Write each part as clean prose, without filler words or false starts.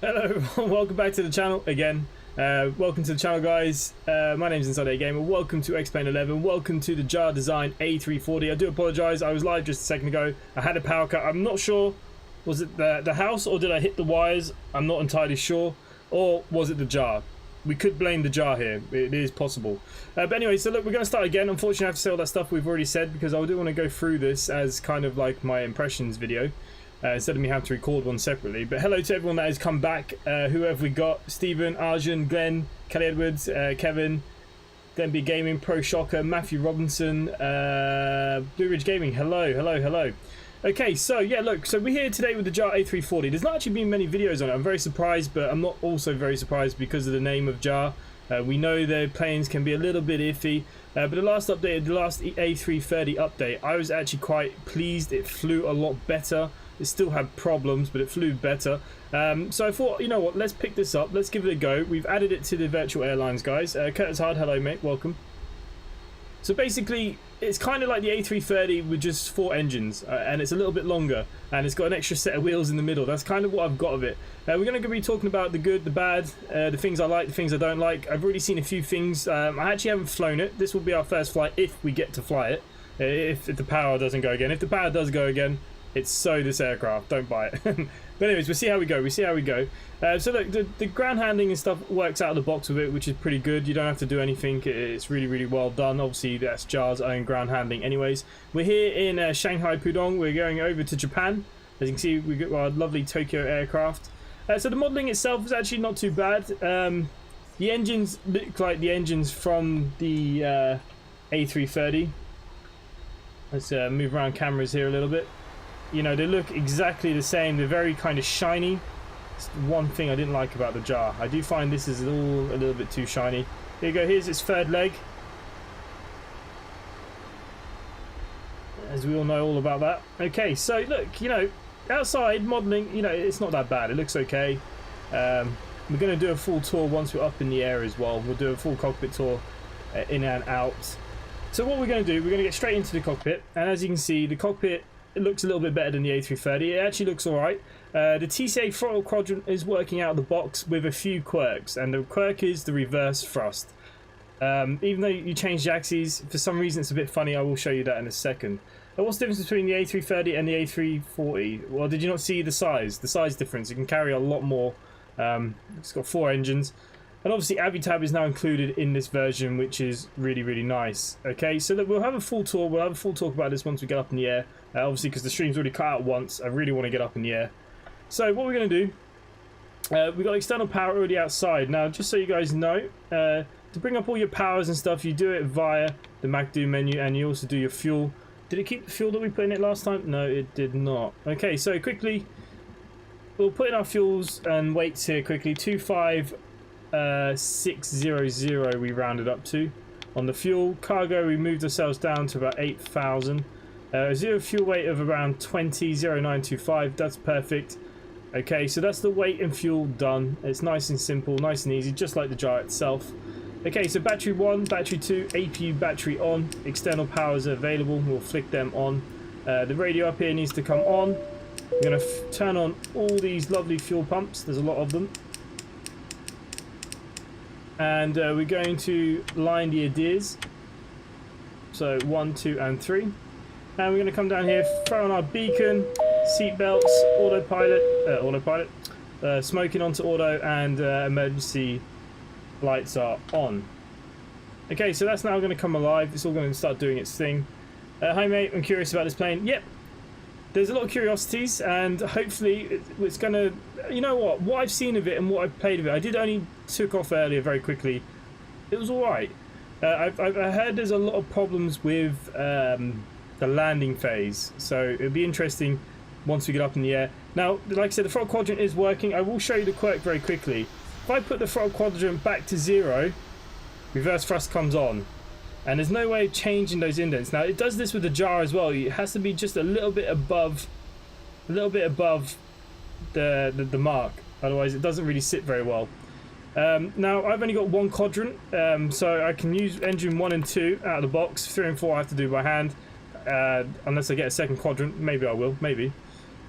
Hello everyone, welcome back to the channel again. Welcome to the channel, guys. My name is InsideAgameR. Welcome to X-Plane 11. Welcome to the JARDesign A340. I do apologise, I was live just a second ago. I had a power cut. I'm not sure, was it the house or did I hit the wires? I'm not entirely sure. Or was it the jar? We could blame the jar here. It is possible. But anyway, so look, we're going to start again. Unfortunately, I have to say all that stuff we've already said because I do want to go through this as kind of like my impressions video. Instead of me having to record one separately. But hello to everyone that has come back. Who have we got? Stephen, Arjun, Glenn, Kelly Edwards, Kevin, Glenn B Gaming, Pro Shocker, Matthew Robinson, Blue Ridge Gaming. Hello, hello, hello. Okay, so yeah, look, so we're here today with the JAR A340. There's not actually been many videos on it. I'm very surprised, but I'm not also very surprised because of the name of JAR. We know the planes can be a little bit iffy, but the last update, the last A330 update, I was actually quite pleased. It flew a lot better. It still had problems, but it flew better. So I thought, you know what, let's pick this up. Let's give it a go. We've added it to the virtual airlines, guys. Curtis Hard, hello, mate. Welcome. So basically, it's kind of like the A330 with just 4 engines, and it's a little bit longer, and it's got an extra set of wheels in the middle. That's kind of what I've got of it. We're going to be talking about the good, the bad, the things I like, the things I don't like. I've already seen a few things. I actually haven't flown it. This will be our first flight if we get to fly it, if the power doesn't go again. If the power does go again, it's so this aircraft, don't buy it. But anyways, we'll see how we go. So look, the ground handling and stuff works out of the box with it, which is pretty good. You don't have to do anything. It's really, really well done. Obviously, that's JAR's own ground handling anyways. We're here in Shanghai, Pudong. We're going over to Japan. As you can see, we've got our lovely Tokyo aircraft. So the modelling itself is actually not too bad. The engines look like the engines from the A330. Let's move around cameras here a little bit. You know, they look exactly the same. They're very kind of shiny. It's one thing I didn't like about the JAR. I do find this is all a little bit too shiny. Here you go. Here's its third leg. As we all know all about that. Okay, so look, you know, outside modelling, you know, it's not that bad. It looks okay. We're going to do a full tour once we're up in the air as well. We'll do a full cockpit tour in and out. So what we're going to do, we're going to get straight into the cockpit. And as you can see, the cockpit, it looks a little bit better than the A330. It actually looks alright. The TCA throttle quadrant is working out of the box with a few quirks, and the quirk is the reverse thrust. Even though you change the axes, for some reason it's a bit funny. I will show you that in a second. What's the difference between the A330 and the A340? Well, did you not see the size? The size difference. It can carry a lot more. It's got 4 engines. And obviously Avitab is now included in this version, which is really, really nice. Okay, so look, we'll have a full tour. We'll have a full talk about this once we get up in the air. Obviously, because the stream's already cut out once, I really want to get up in the air. So what we're going to do, we've got external power already outside. Now, just so you guys know, to bring up all your powers and stuff, you do it via the MacDo menu, and you also do your fuel. Did it keep the fuel that we put in it last time? No, it did not. Okay, so quickly, we'll put in our fuels and weights here quickly. 25600 we rounded up to on the fuel. Cargo, we moved ourselves down to about 8,000. Zero fuel weight of around 20,0925. That's perfect. Okay, so that's the weight and fuel done. It's nice and simple, nice and easy, just like the JAR itself. Okay, so battery 1, battery 2, APU battery on. External powers are available. We'll flick them on. The radio up here needs to come on. We're going to turn on all these lovely fuel pumps. There's a lot of them. And we're going to line the adheres. So 1, 2, and 3. And we're going to come down here, throw on our beacon, seat belts, autopilot, smoking onto auto, and emergency lights are on. Okay, so that's now going to come alive. It's all going to start doing its thing. Hi mate, I'm curious about this plane. Yep, there's a lot of curiosities, and hopefully it's going to, you know what I've seen of it and what I've played of it. I did only took off earlier very quickly. It was alright. I heard there's a lot of problems with the landing phase, so it'll be interesting once we get up in the air. Now, like I said, the throttle quadrant is working. I will show you the quirk very quickly. If I put the throttle quadrant back to 0, reverse thrust comes on, and there's no way of changing those indents. Now, it does this with the JAR as well. It has to be just a little bit above the mark, otherwise it doesn't really sit very well. Now, I've only got 1 quadrant, so I can use engine 1 and 2 out of the box. 3 and 4 I have to do by hand. Unless I get a second quadrant. Maybe I will, maybe.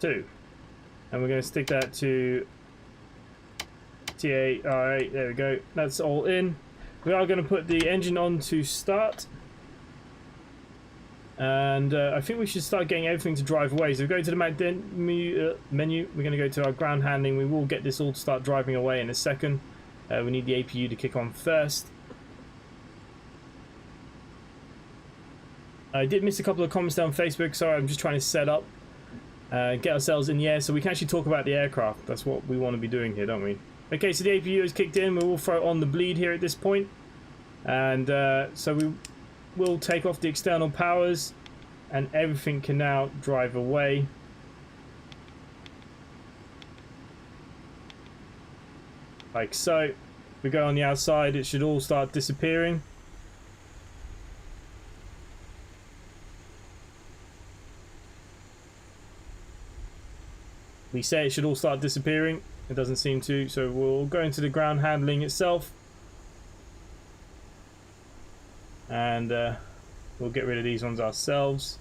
2. And we're going to stick that to TA. Alright, there we go. That's all in. We are going to put the engine on to start. And I think we should start getting everything to drive away. So we go to the menu. We're going to go to our ground handling. We will get this all to start driving away in a second. We need the APU to kick on first. I did miss a couple of comments down Facebook. Sorry, I'm just trying to set up. Get ourselves in the air so we can actually talk about the aircraft. That's what we want to be doing here, don't we? Okay, so the APU is kicked in. We will throw on the bleed here at this point. And so we will take off the external powers and everything can now drive away. Like so. If we go on the outside, it should all start disappearing. We say it should all start disappearing. It doesn't seem to, so we'll go into the ground handling itself. And we'll get rid of these ones ourselves.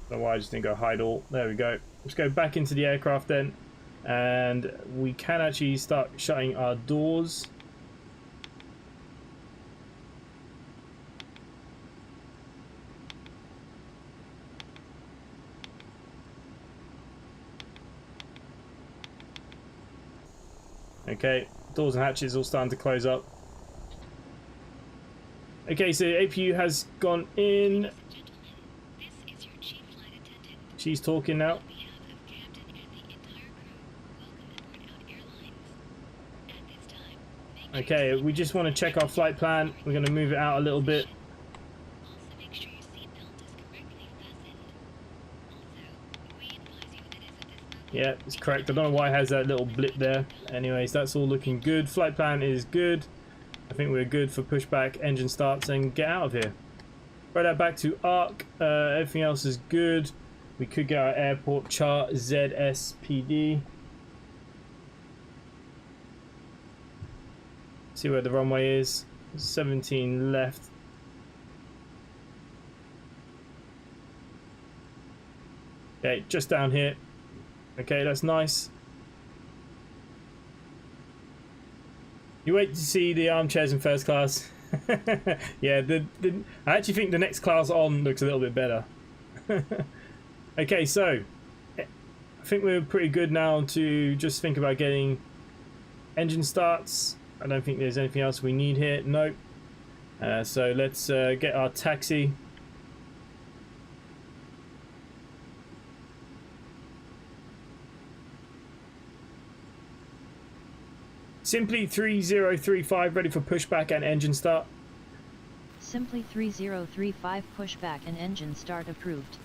I don't know why I just didn't go hide all. There we go. Let's go back into the aircraft then. And we can actually start shutting our doors. Okay, doors and hatches all starting to close up. Okay, so APU has gone in. She's talking now. Okay, we just want to check our flight plan. We're going to move it out a little bit. Yeah, it's correct. I don't know why it has that little blip there. Anyways, that's all looking good. Flight plan is good. I think we're good for pushback, engine starts, and get out of here. Throw that back to ARC. Everything else is good. We could get our airport chart, ZSPD. See where the runway is. 17 left. Okay, just down here. Okay, that's nice. You wait to see the armchairs in first class. Yeah, I actually think the next class on looks a little bit better. Okay, so I think we're pretty good now to just think about getting engine starts. I don't think there's anything else we need here. Nope. So let's get our taxi. Simply 3035 ready for pushback and engine start. Simply 3035 pushback and engine start approved.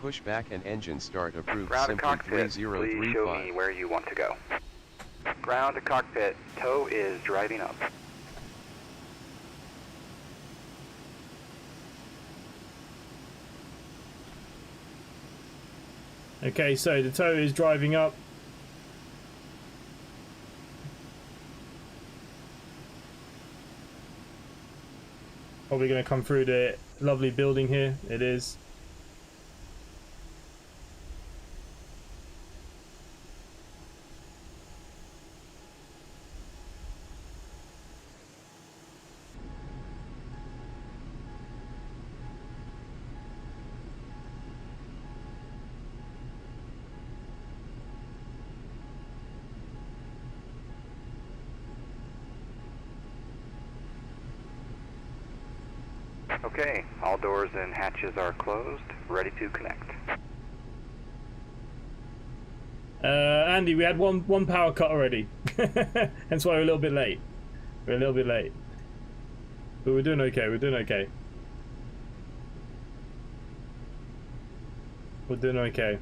Pushback and engine start approved. Ground to Simply cockpit, please show me 3035. where you want to go. Ground to cockpit, tow is driving up. Okay, so the tow is driving up. Probably going to come through the lovely building here. It is. Okay, all doors and hatches are closed, ready to connect. Andy, we had one power cut already. Hence why we're a little bit late. We're a little bit late. But we're doing okay, we're doing okay. We're doing okay.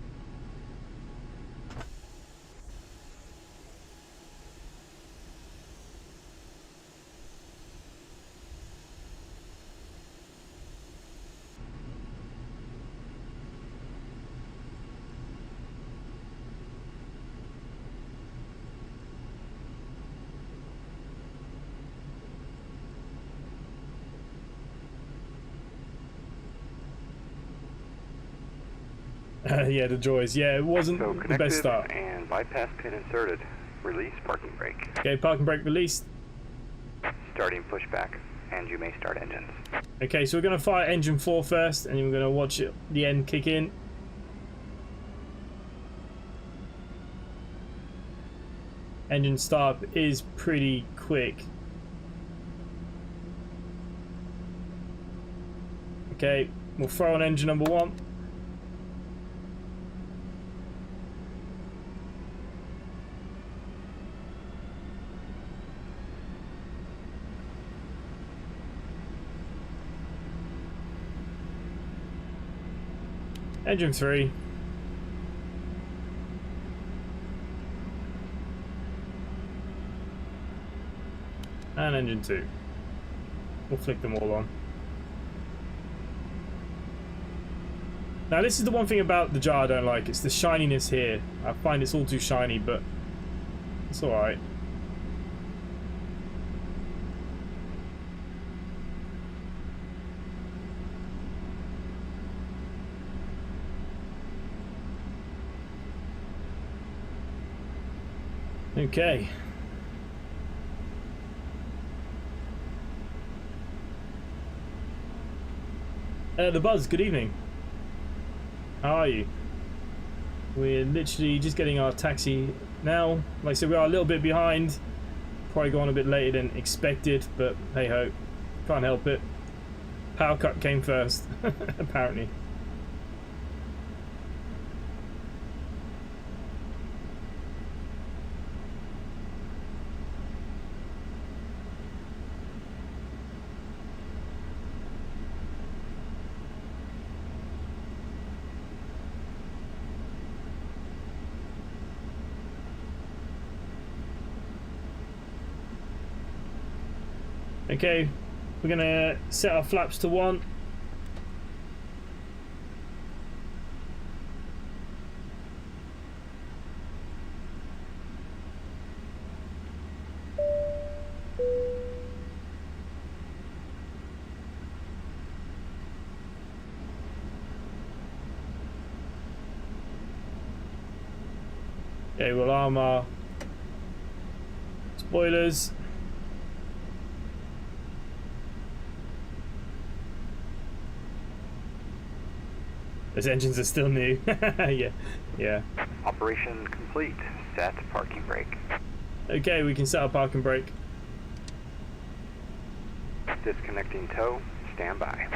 Yeah, the joys. Yeah, it wasn't So the best start. and bypass pin inserted. Release parking brake. Okay, parking brake released. Starting pushback, and you may start engines. Okay, so we're going to fire engine 4 first, and then we're going to watch it, the end kick in. Engine start is pretty quick. Okay, we'll throw on engine number 1. Engine 3. And engine 2. We'll flick them all on. Now this is the one thing about the jar I don't like. It's the shininess here. I find it's all too shiny, but it's alright. Okay. The Buzz, good evening. How are you? We're literally just getting our taxi now. Like I said, we are a little bit behind. Probably going a bit later than expected, but hey ho. Can't help it. Power cut came first, apparently. Okay, we're gonna set our flaps to 1. Okay, we'll arm our spoilers. Those engines are still new. yeah. Operation complete. Set parking brake. Okay, we can set our parking brake. Disconnecting tow. Stand by.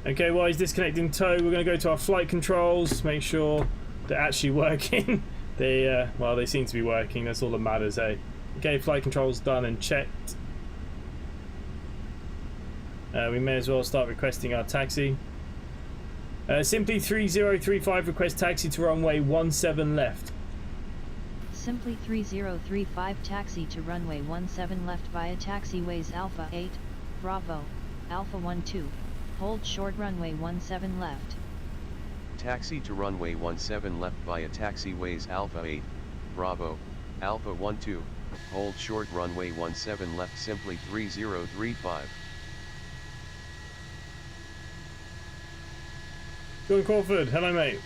Okay, while he's disconnecting tow, we're going to go to our flight controls, make sure they're actually working. Well, they seem to be working. That's all that matters, eh? Okay, flight controls done and checked. We may as well start requesting our taxi. Simply 3035 request taxi to runway 17 left. Simply 3035 taxi to runway 17 left via taxiways Alpha 8, Bravo, Alpha 12, hold short runway 17 left. Taxi to runway 17 left via taxiways Alpha 8, Bravo, Alpha 12, hold short runway 17 left simply 3035. John Crawford, hello mate.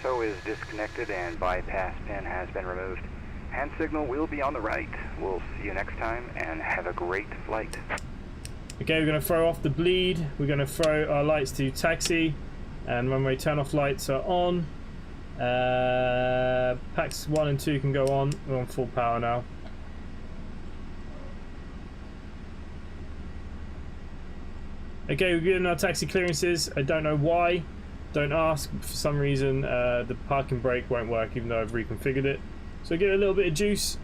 Tow is disconnected and bypass pin has been removed. Hand signal will be on the right. We'll see you next time and have a great flight. Okay, we're going to throw off the bleed. We're going to throw our lights to taxi and runway turn off lights are on. Packs 1 and 2 can go on. We're on full power now. Okay, we're getting our taxi clearances. I don't know why. Don't ask. For some reason, the parking brake won't work, even though I've reconfigured it. So give it a little bit of juice.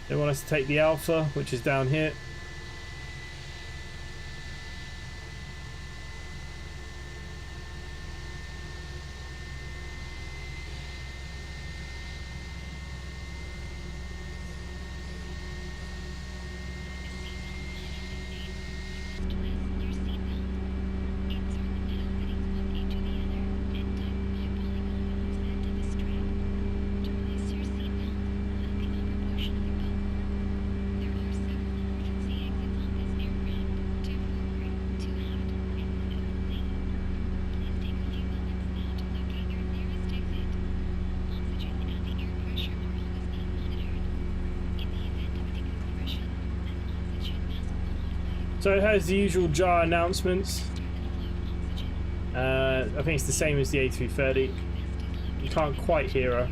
They want us to take the Alpha, which is down here. So it has the usual jar announcements. I think it's the same as the A330. You can't quite hear her.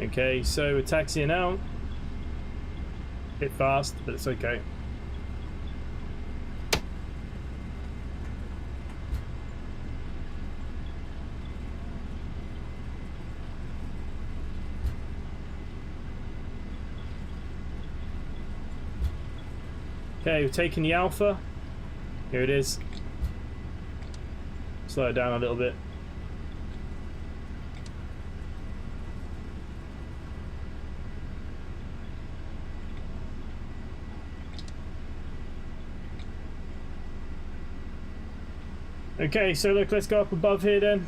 Okay, so we're taxiing out. Bit fast, but it's okay. Okay, we've taken the Alpha. Here it is. Slow it down a little bit. Okay, so look, let's go up above here then.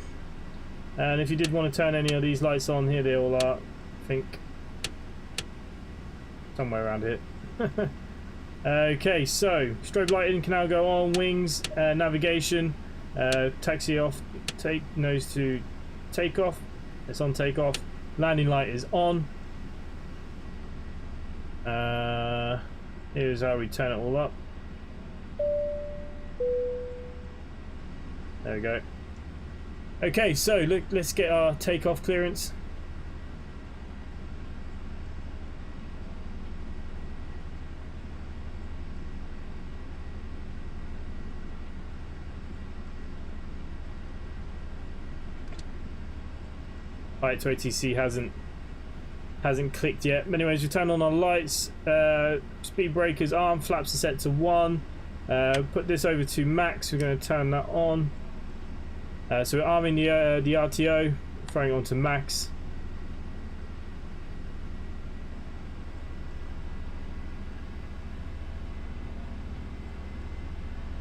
And if you did want to turn any of these lights on, here they all are, I think. Somewhere around here. Okay, so strobe lighting can now go on, wings, navigation, taxi off, nose to takeoff. It's on takeoff. Landing light is on. Here's how we turn it all up. There we go. Okay, so look, let's get our takeoff clearance. Right, to ATC hasn't clicked yet. But anyways, we turn on our lights. Speed breakers, arm flaps are set to 1. Put this over to max. We're going to turn that on. So we're arming the RTO, throwing it onto max.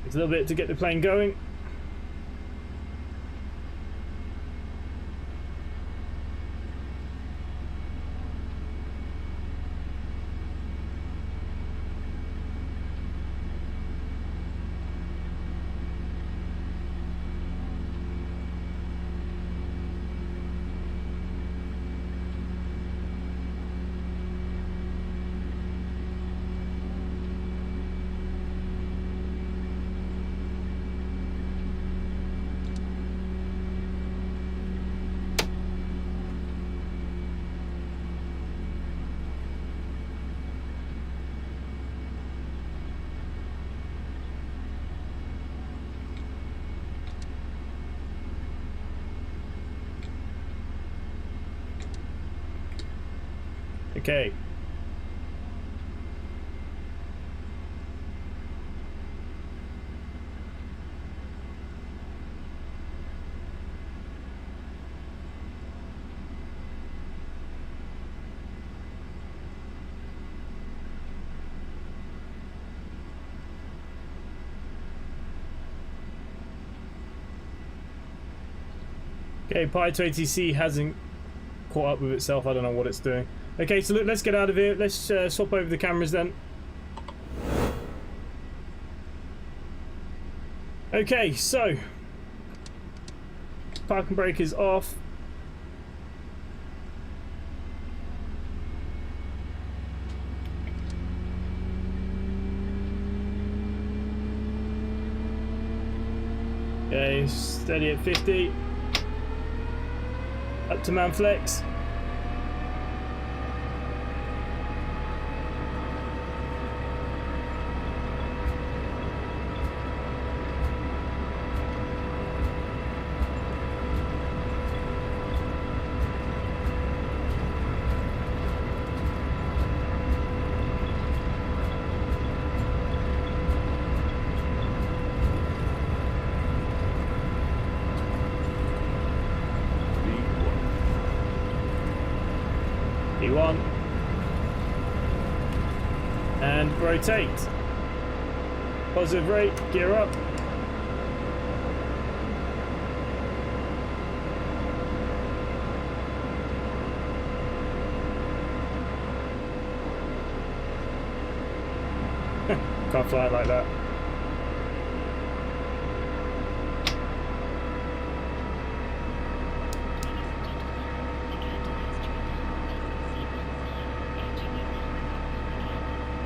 It's a little bit to get the plane going. Okay. Okay, Pi to ATC hasn't caught up with itself. I don't know what it's doing. Okay, so look, let's get out of here. Let's swap over the cameras then. Okay, so parking brake is off. Okay, steady at 50. Up to man flex. E1. And rotate. Positive rate, gear up. Can't fly it like that.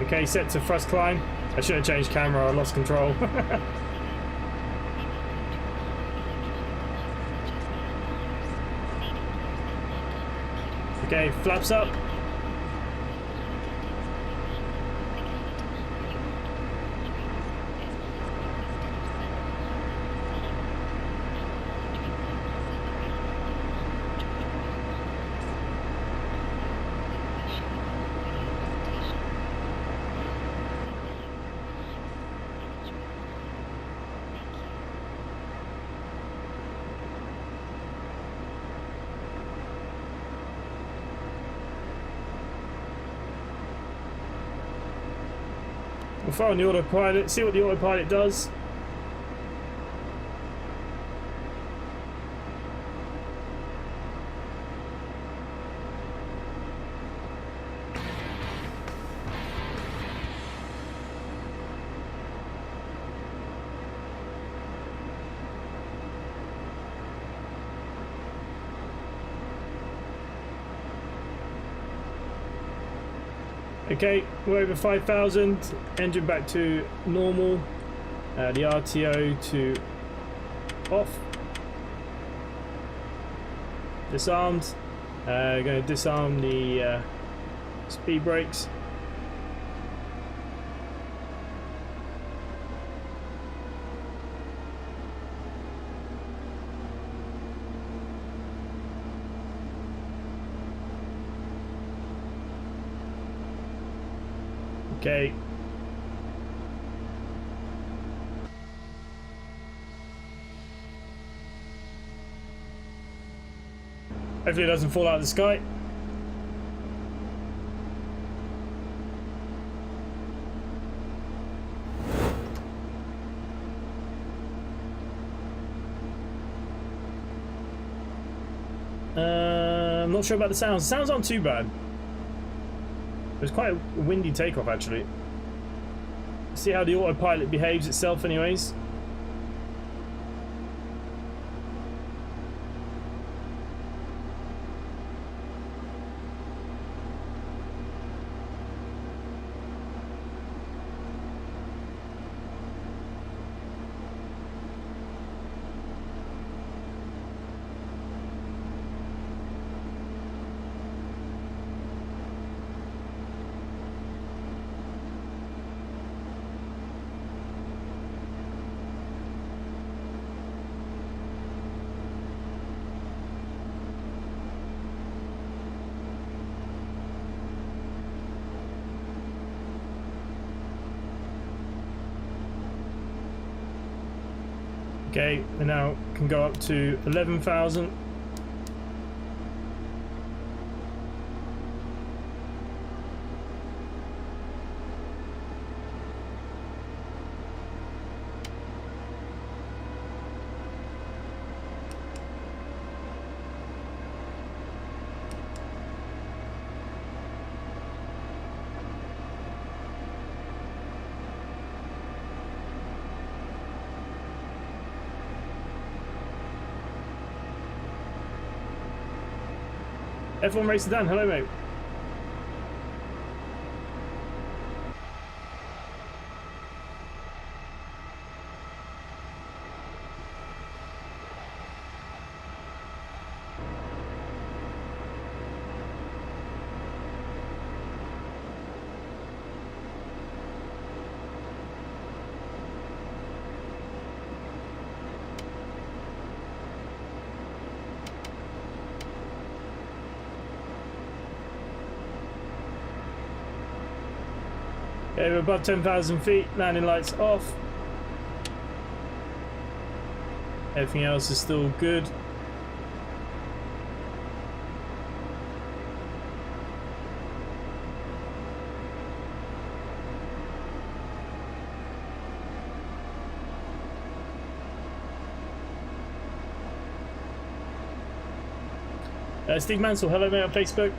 Okay, set to thrust climb. I should have changed camera, I lost control. Okay, flaps up. We'll throw on the autopilot, see what the autopilot does. Okay, we're over 5,000, engine back to normal, the RTO to off, disarmed, going to disarm the speed brakes. Okay. Hopefully it doesn't fall out of the sky. I'm not sure about the sounds. The sounds aren't too bad. It was quite a windy takeoff, actually. See how the autopilot behaves itself, anyways. Okay, we now can go up to 11,000. F1 Racer Dan, hello mate. Okay, we're above 10,000 feet, landing lights off. Everything else is still good. Steve Mansell, hello mate on Facebook.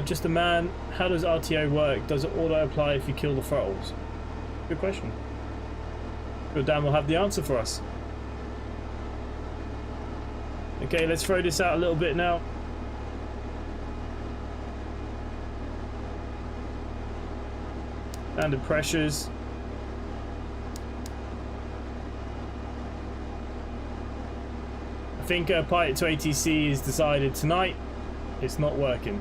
Just a man, how does RTO work? Does it auto apply if you kill the throttles? Good question. Good, Dan will have the answer for us. Okay, let's throw this out a little bit now. Standard pressures. I think Pilot to ATC is decided tonight. It's not working.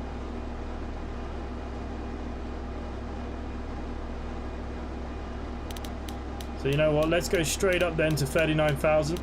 So you know what, let's go straight up then to 39,000.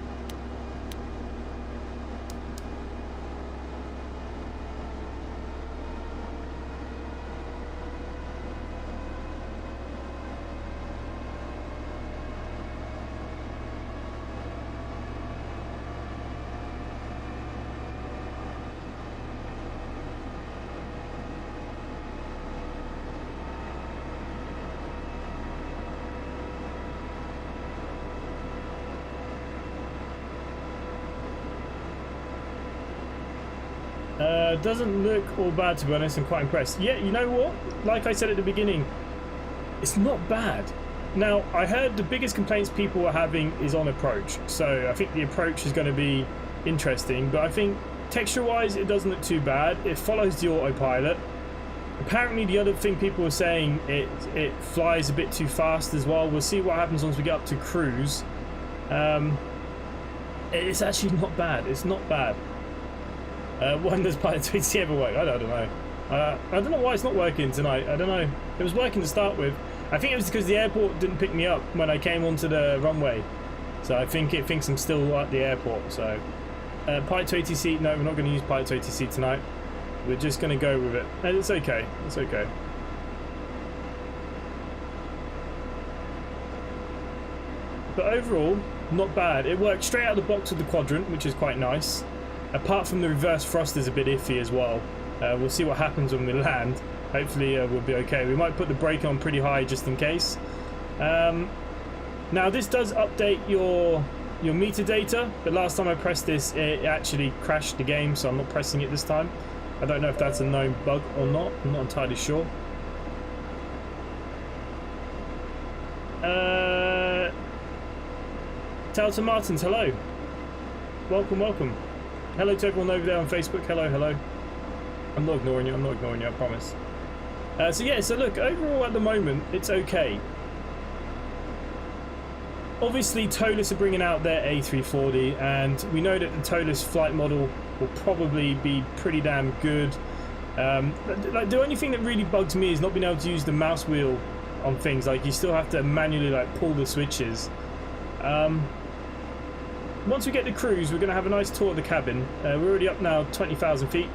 Doesn't look all bad, to be honest. I'm quite impressed. Yeah, you know what? Like I said at the beginning, it's not bad. Now, I heard the biggest complaints people are having is on approach. So I think the approach is going to be interesting. But I think texture-wise, it doesn't look too bad. It follows the autopilot. Apparently, the other thing people were saying, it flies a bit too fast as well. We'll see what happens once we get up to cruise. It's actually not bad. It's not bad. When does Pilot to ATC ever work? I don't know. I don't know why it's not working tonight. I don't know. It was working to start with. I think it was because the airport didn't pick me up when I came onto the runway. So I think it thinks I'm still at the airport. So Pilot to ATC, no, we're not going to use Pilot to ATC tonight. We're just going to go with it. And it's okay. It's okay. But overall, not bad. It worked straight out of the box with the quadrant, which is quite nice. Apart from the reverse thrust is a bit iffy as well. We'll see what happens when we land. Hopefully we'll be okay. We might put the brake on pretty high just in case. Now this does update your metadata, but last time I pressed this it actually crashed the game, so I'm not pressing it this time. I don't know if that's a known bug or not. I'm not entirely sure. Talton Martins, hello. Welcome, welcome. Hello to everyone over there on Facebook. Hello, hello. I'm not ignoring you. I'm not ignoring you, I promise. So yeah, so look, overall at the moment, it's okay. Obviously, Tolis are bringing out their A340, and we know that the Tolis flight model will probably be pretty damn good. Like the only thing that really bugs me is not being able to use the mouse wheel on things. Like you still have to manually like pull the switches. Once we get to cruise, we're going to have a nice tour of the cabin. We're already up now 20,000 feet.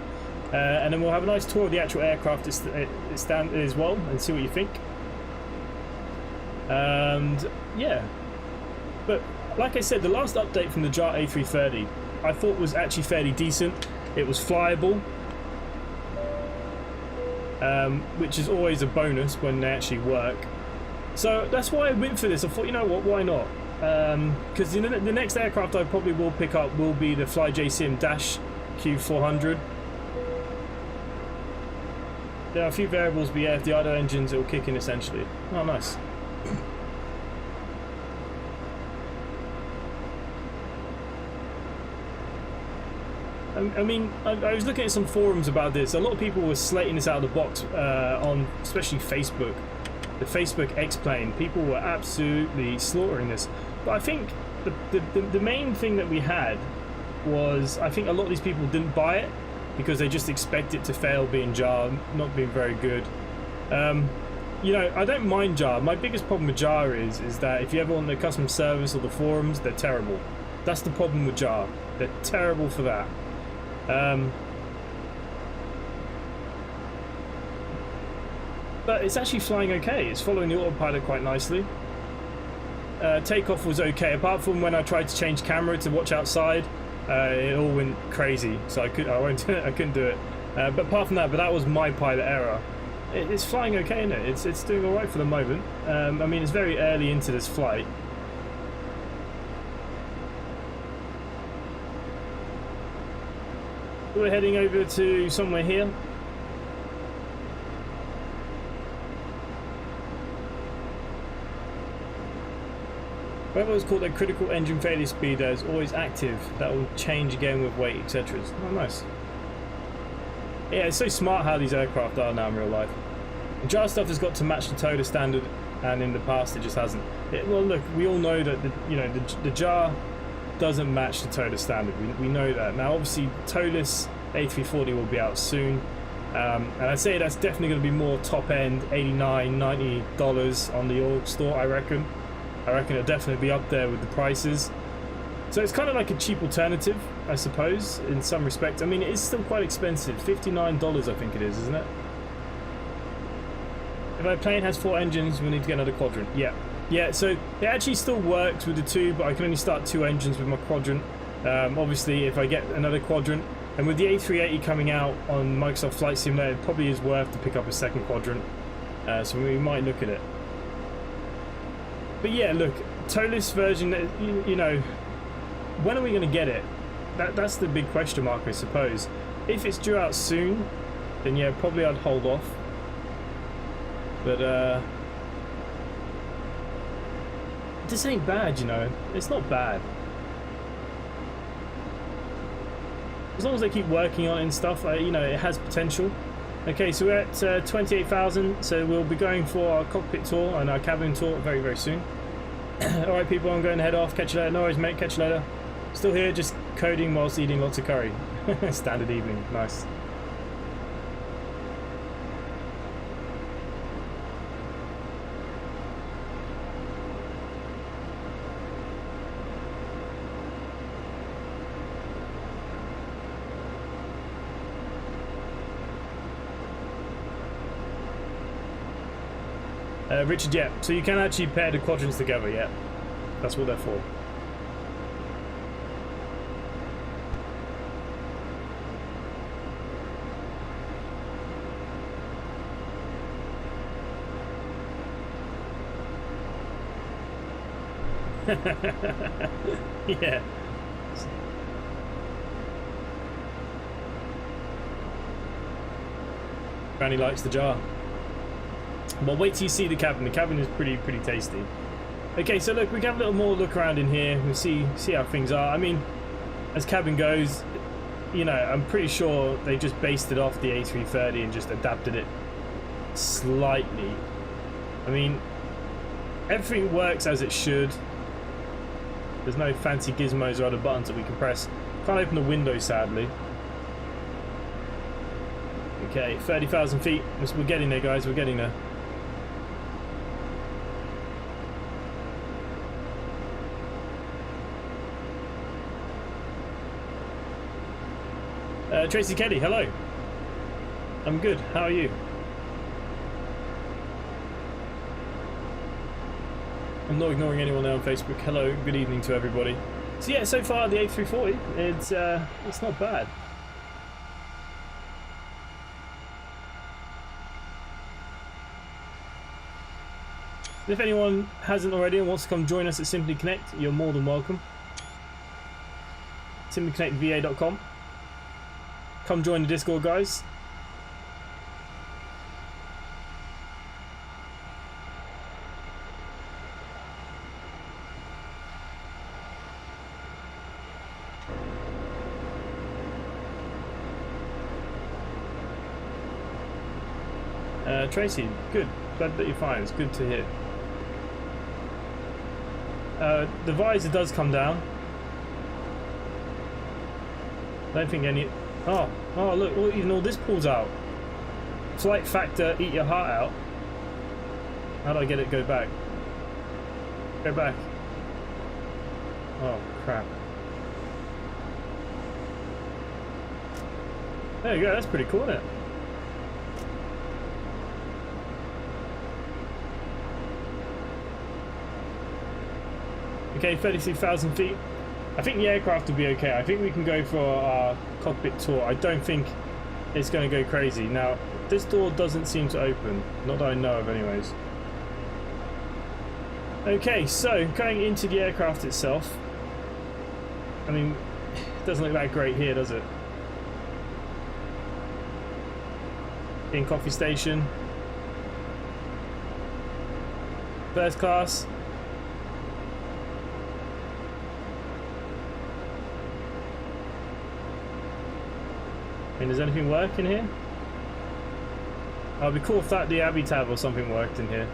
And then we'll have a nice tour of the actual aircraft as well and see what you think. And yeah. But like I said, the last update from the JAR A330 I thought was actually fairly decent. It was flyable. Which is always a bonus when they actually work. So that's why I went for this. I thought, you know what, why not? Because the next aircraft I probably will pick up will be the FlyJSim-Q400. There are a few variables, but yeah, if the idle engines, it will kick in essentially. Oh, nice. I mean, I was looking at some forums about this. A lot of people were slating this out of the box on especially Facebook. The Facebook X-Plane. People were absolutely slaughtering this. But I think the main thing that we had was, I think a lot of these people didn't buy it because they just expect it to fail being JAR, not being very good. You know, I don't mind JAR. My biggest problem with JAR is that if you ever want the customer service or the forums, they're terrible. That's the problem with JAR. They're terrible for that. But it's actually flying okay. It's following the autopilot quite nicely. Takeoff was okay, apart from when I tried to change camera to watch outside. It all went crazy, so I couldn't do it. But apart from that, but that was my pilot error. it's flying okay, isn't it? It's doing all right for the moment. I mean, it's very early into this flight. We're heading over to somewhere here. Whatever it's called, a critical engine failure speed is always active. That will change again with weight, etc. Oh, nice. Yeah, it's so smart how these aircraft are now in real life. The JAR stuff has got to match the TODA standard, and in the past it just hasn't. Well, look, we all know that the JAR doesn't match the TODA standard. We know that. Now, obviously, TODA's A340 will be out soon, and I'd say that's definitely going to be more top end, $89, $90 on the org store. I reckon it'll definitely be up there with the prices. So it's kind of like a cheap alternative, I suppose, in some respect. I mean, it is still quite expensive. $59, I think it is, isn't it? If our plane has 4 engines, we'll need to get another quadrant. Yeah, so it actually still works with the 2, but I can only start 2 engines with my quadrant. Obviously, if I get another quadrant, and with the A380 coming out on Microsoft Flight Simulator, it probably is worth to pick up a second quadrant. So we might look at it. But yeah, look, TOLIS version, you know, when are we going to get it? That's the big question mark, I suppose. If it's due out soon, then yeah, probably I'd hold off. But this ain't bad, you know. It's not bad. As long as they keep working on it and stuff, you know, it has potential. Okay, so we're at 28,000, so we'll be going for our cockpit tour and our cabin tour very, very soon. Alright people, I'm going to head off. Catch you later. No worries, mate. Catch you later. Still here, just coding whilst eating lots of curry. Standard evening. Nice. Richard, yeah, so you can actually pair the quadrants together, yeah. That's what they're for. Yeah. Granny likes the jar. Well, wait till you see the cabin. The cabin is pretty tasty. Okay, so look, we can have a little more look around in here. We'll see how things are. I mean, as cabin goes, you know, I'm pretty sure they just based it off the A330 and just adapted it slightly. I mean, everything works as it should. There's no fancy gizmos or other buttons that we can press. Can't open the window, sadly. Okay, 30,000 feet. We're getting there, guys. We're getting there. Tracy Kelly, hello. I'm good. How are you? I'm not ignoring anyone there on Facebook. Hello, good evening to everybody. So yeah, so far the A340, it's not bad. If anyone hasn't already and wants to come join us at Simply Connect, you're more than welcome. simplyconnectva.com. Come join the Discord, guys. Tracy, good. Glad that you're fine. It's good to hear. The visor does come down. I don't think any... Oh, look, even all this pulls out. Flight factor, eat your heart out. How do I get it go back? Go back. Oh, crap. There you go, that's pretty cool, isn't it? Okay, 36,000 feet. I think the aircraft will be okay. I think we can go for our cockpit tour. I don't think it's going to go crazy. Now, this door doesn't seem to open. Not that I know of anyways. Okay, so going into the aircraft itself. I mean, it doesn't look that great here, does it? In coffee station. First class. I mean, does anything work in here? I'd be cool if that the Abbey tab or something worked in here.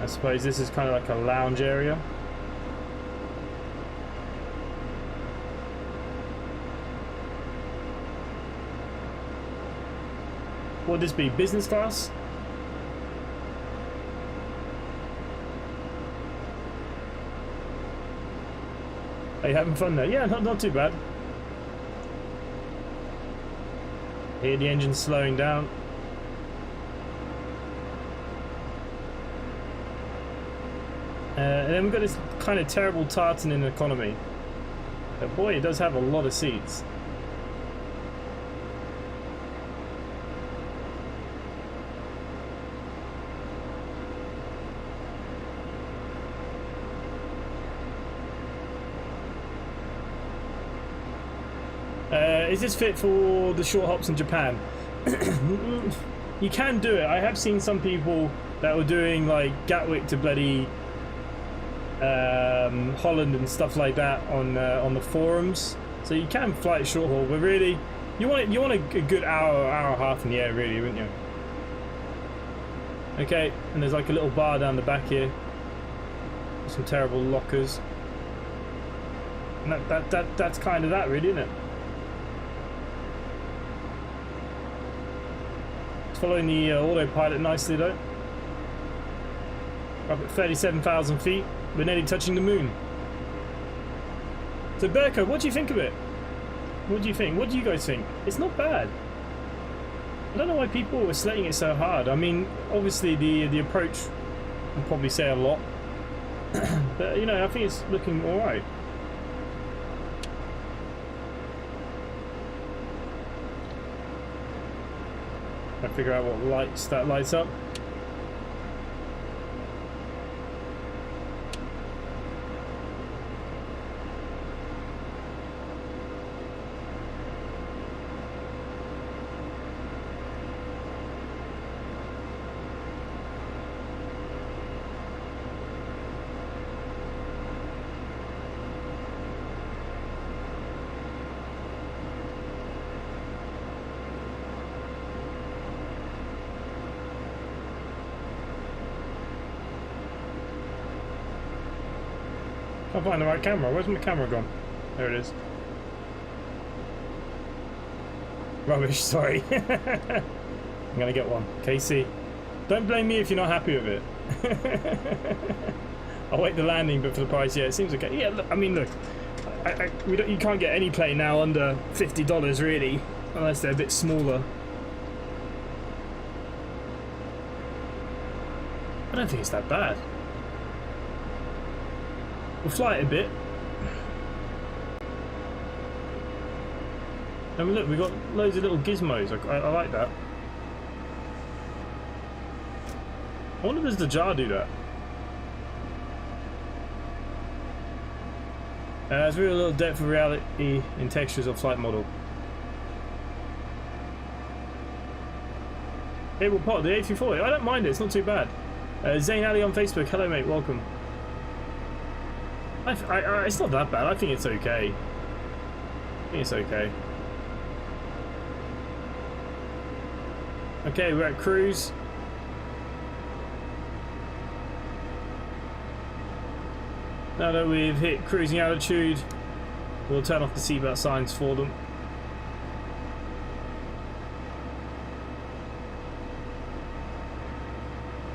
I suppose this is kind of like a lounge area. What would this be? Business class? Are you having fun there? Yeah, not too bad. Hear the engine slowing down. And then we've got this kind of terrible tartan in economy. But boy, it does have a lot of seats. Is this fit for the short hops in Japan? You can do it. I have seen some people that were doing like Gatwick to bloody Holland and stuff like that on the forums. So you can fly it short haul, but really, you want a good hour and a half in the air, really, wouldn't you? Okay, and there's like a little bar down the back here. Some terrible lockers. And that's kind of that, really, isn't it? Following the autopilot nicely though. Up at 37,000 feet, we're nearly touching the moon. So Berko, what do you think of it? What do you think? What do you guys think? It's not bad. I don't know why people were slating it so hard. I mean, obviously the approach will probably say a lot, but you know, I think it's looking all right. I figure out what lights that lights up. Can't find the right camera. Where's my camera gone? There it is. Rubbish, sorry. I'm gonna get one. KC. Don't blame me if you're not happy with it. I'll wait the landing, but for the price, yeah, it seems okay. Yeah, look, I mean, look, you can't get any plane now under $50 really, unless they're a bit smaller. I don't think it's that bad. We'll fly it a bit. I mean, look, we've got loads of little gizmos. I like that. I wonder, does the jar do that? There's really a little depth of reality in textures of flight model. It will pot the A340. I don't mind it. It's not too bad. Zayn Ali on Facebook. Hello, mate. Welcome. It's not that bad. I think it's okay. I think it's okay. Okay, we're at cruise. Now that we've hit cruising altitude, we'll turn off the seatbelt signs for them.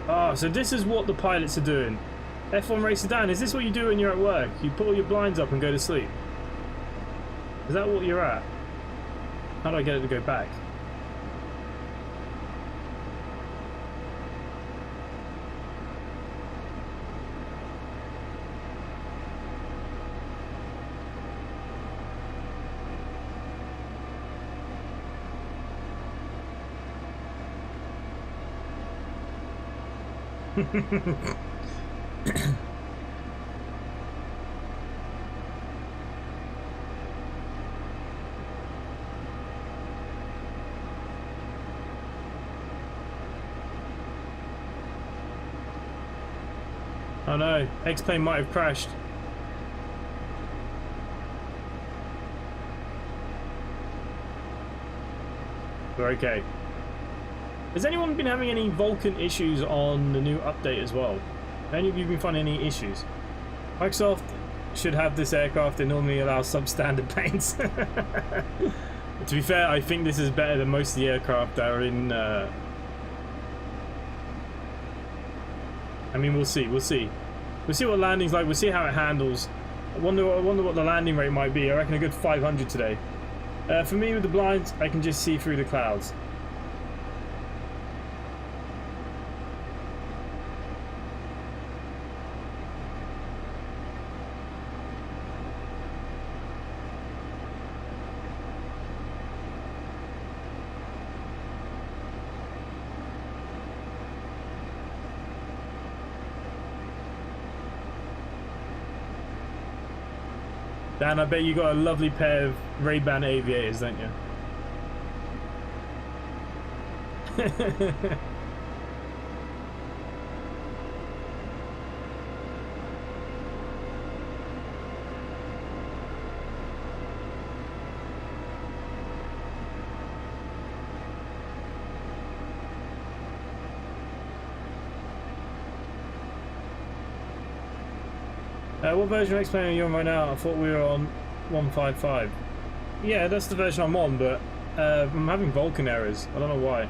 Ah, so this is what the pilots are doing. F1 Racer Dan, is this what you do when you're at work? You put all your blinds up and go to sleep? Is that what you're at? How do I get it to go back? Oh no, X-Plane might have crashed. We're okay. Has anyone been having any Vulcan issues on the new update as well? Have any of you been finding any issues? Microsoft should have this aircraft. They normally allow substandard planes. To be fair, I think this is better than most of the aircraft that are in... I mean, we'll see. We'll see. We'll see what landing's like. We'll see how it handles. I wonder what the landing rate might be. I reckon a good 500 today. For me, with the blinds, I can just see through the clouds. Dan, I bet you got a lovely pair of Ray-Ban aviators, don't you? What version of X-Plane are you on right now? I thought we were on 155. Yeah, that's the version I'm on, but I'm having Vulcan errors. I don't know why.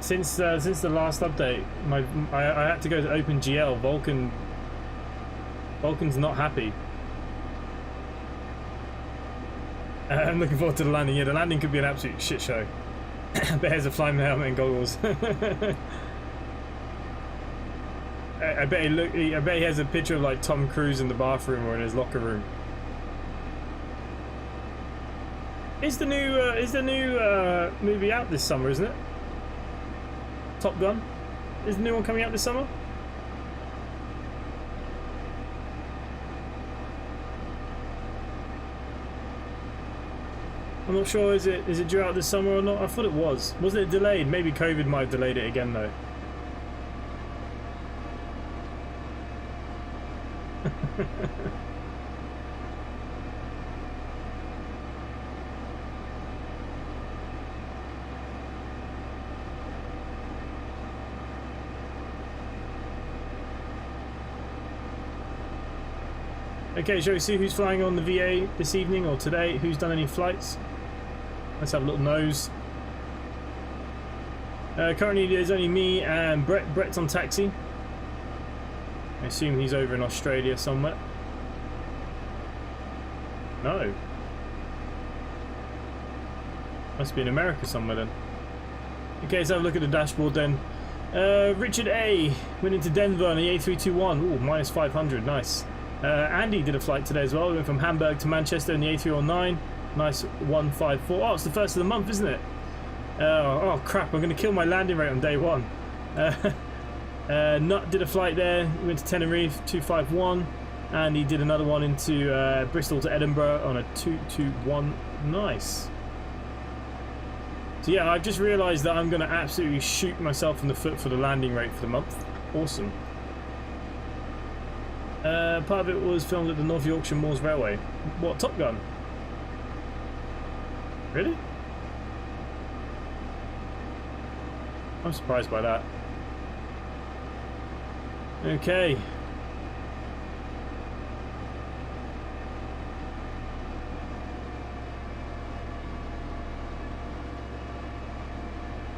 Since the last update, I had to go to OpenGL. Vulcan's not happy. I'm looking forward to the landing. Yeah, the landing could be an absolute shit show. But here's a flying helmet and goggles. I bet he has a picture of like Tom Cruise in the bathroom or in his locker room. Is the new movie out this summer, isn't it? Top Gun? Is the new one coming out this summer? I'm not sure. Is it due out this summer or not? I thought it was. Wasn't it delayed? Maybe COVID might have delayed it again though. Okay, shall we see who's flying on the VA this evening or today? Who's done any flights? Let's have a little nose. Currently there's only me and Brett. Brett's on taxi. I assume he's over in Australia somewhere. No. Must be in America somewhere then. Okay, let's have a look at the dashboard then. Richard A went into Denver on the A321. Ooh, minus 500, nice. Andy did a flight today as well. We went from Hamburg to Manchester in the A309. Nice 154. Oh, it's the first of the month, isn't it? Oh crap, I'm going to kill my landing rate on day one. Nut did a flight there. He went to Tenerife, 251. And he did another one into Bristol to Edinburgh on a 221. Nice. So yeah, I've just realised that I'm going to absolutely shoot myself in the foot for the landing rate for the month. Awesome. Part of it was filmed at the North Yorkshire Moors Railway. What, Top Gun? Really? I'm surprised by that. Okay.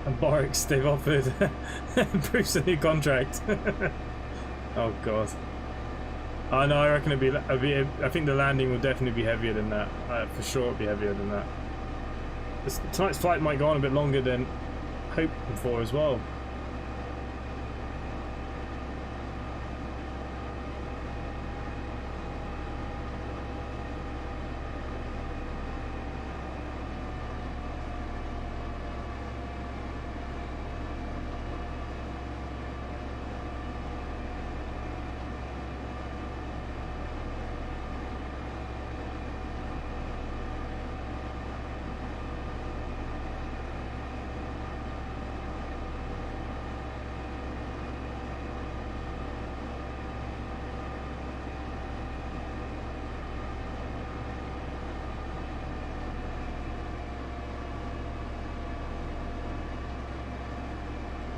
And Borix, they've offered Bruce a new contract. Oh god. Oh no, I reckon it'd be. I think the landing will definitely be heavier than that. For sure, it'll be heavier than that. Tonight's flight might go on a bit longer than hoped for as well.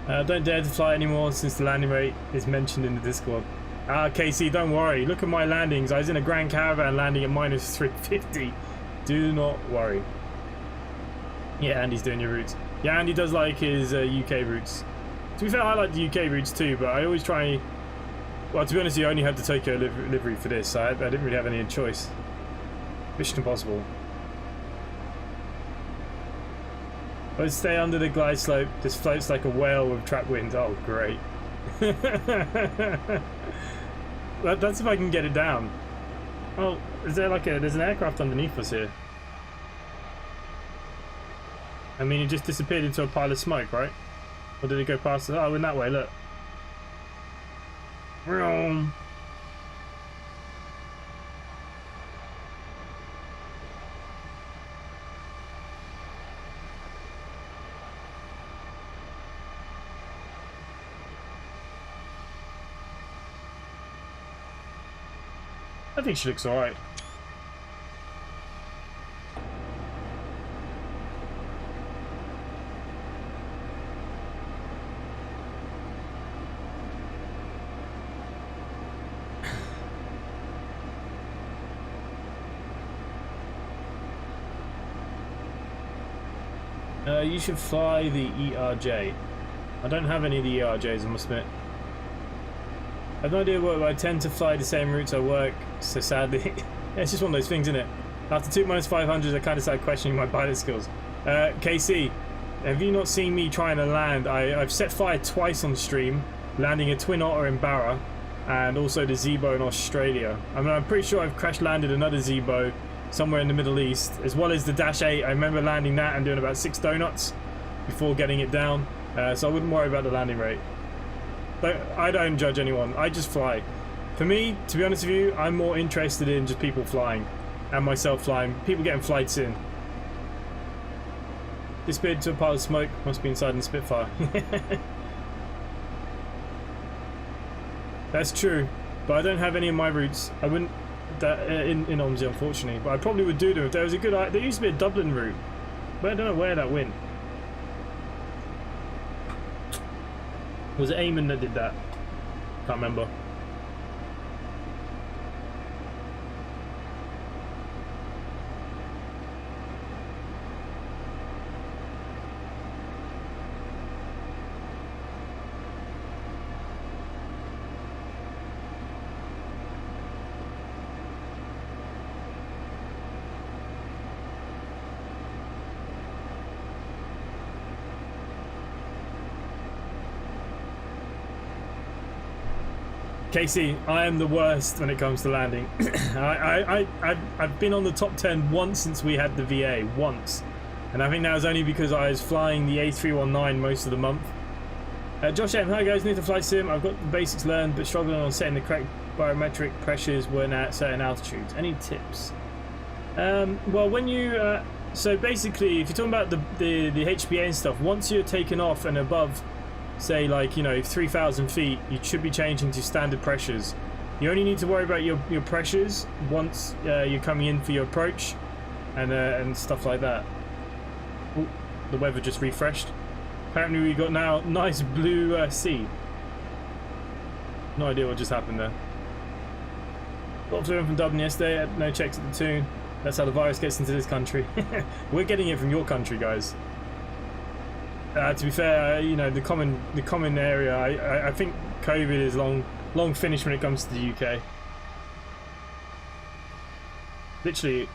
Don't dare to fly anymore since the landing rate is mentioned in the Discord. KC, don't worry. Look at my landings. I was in a Grand Caravan landing at minus 350. Do not worry. Yeah, Andy's doing your routes. Yeah, Andy does like his UK routes. To be fair, I like the UK routes too, but I always try... Well, to be honest, I only had the Tokyo livery for this, so I didn't really have any choice. Mission Impossible. Let's stay under the glide slope. This floats like a whale with trap wind. Oh, great. That's if I can get it down. Oh, is there like there's an aircraft underneath us here? I mean, it just disappeared into a pile of smoke, right? Or did it go past us? Oh, in that way, look. Vroom. I think she looks alright. You should fly the ERJ. I don't have any of the ERJs, I must admit. I have no idea what I tend to fly the same routes I work, so sadly, it's just one of those things, isn't it? After 2 -500s, I kind of started questioning my pilot skills. KC, have you not seen me trying to land? I've set fire twice on stream, landing a Twin Otter in Barra, and also the Zebo in Australia. I mean, I'm pretty sure I've crash landed another Zebo somewhere in the Middle East, as well as the Dash 8. I remember landing that and doing about 6 donuts before getting it down, so I wouldn't worry about the landing rate. But I don't judge anyone, I just fly. For me, to be honest with you, I'm more interested in just people flying and myself flying, people getting flights in. Disappeared to a pile of smoke, must be inside in the Spitfire. That's true, but I don't have any of my routes. I wouldn't in OMSI, unfortunately, but I probably would do them if there was a good. There used to be a Dublin route, but I don't know where that went. Was it Eamon that did that? Can't remember. Casey, I am the worst when it comes to landing. I've been on the top 10 once since we had the VA, once. And I think that was only because I was flying the A319 most of the month. Josh M, hi guys, new to flight sim. I've got the basics learned, but struggling on setting the correct barometric pressures when at certain altitudes. Any tips? Well, when you... so basically, if you're talking about the HPA and stuff, once you're taken off and above... say like, you know, 3,000 feet, you should be changing to standard pressures. You only need to worry about your pressures once you're coming in for your approach and stuff like that. Ooh, the weather just refreshed. Apparently we got now nice blue sea. No idea what just happened there. Got flew in from Dublin yesterday, had no checks at the tune. That's how the virus gets into this country. We're getting it from your country, guys. To be fair, you know, the common area, I think COVID is long finished when it comes to the UK. Literally,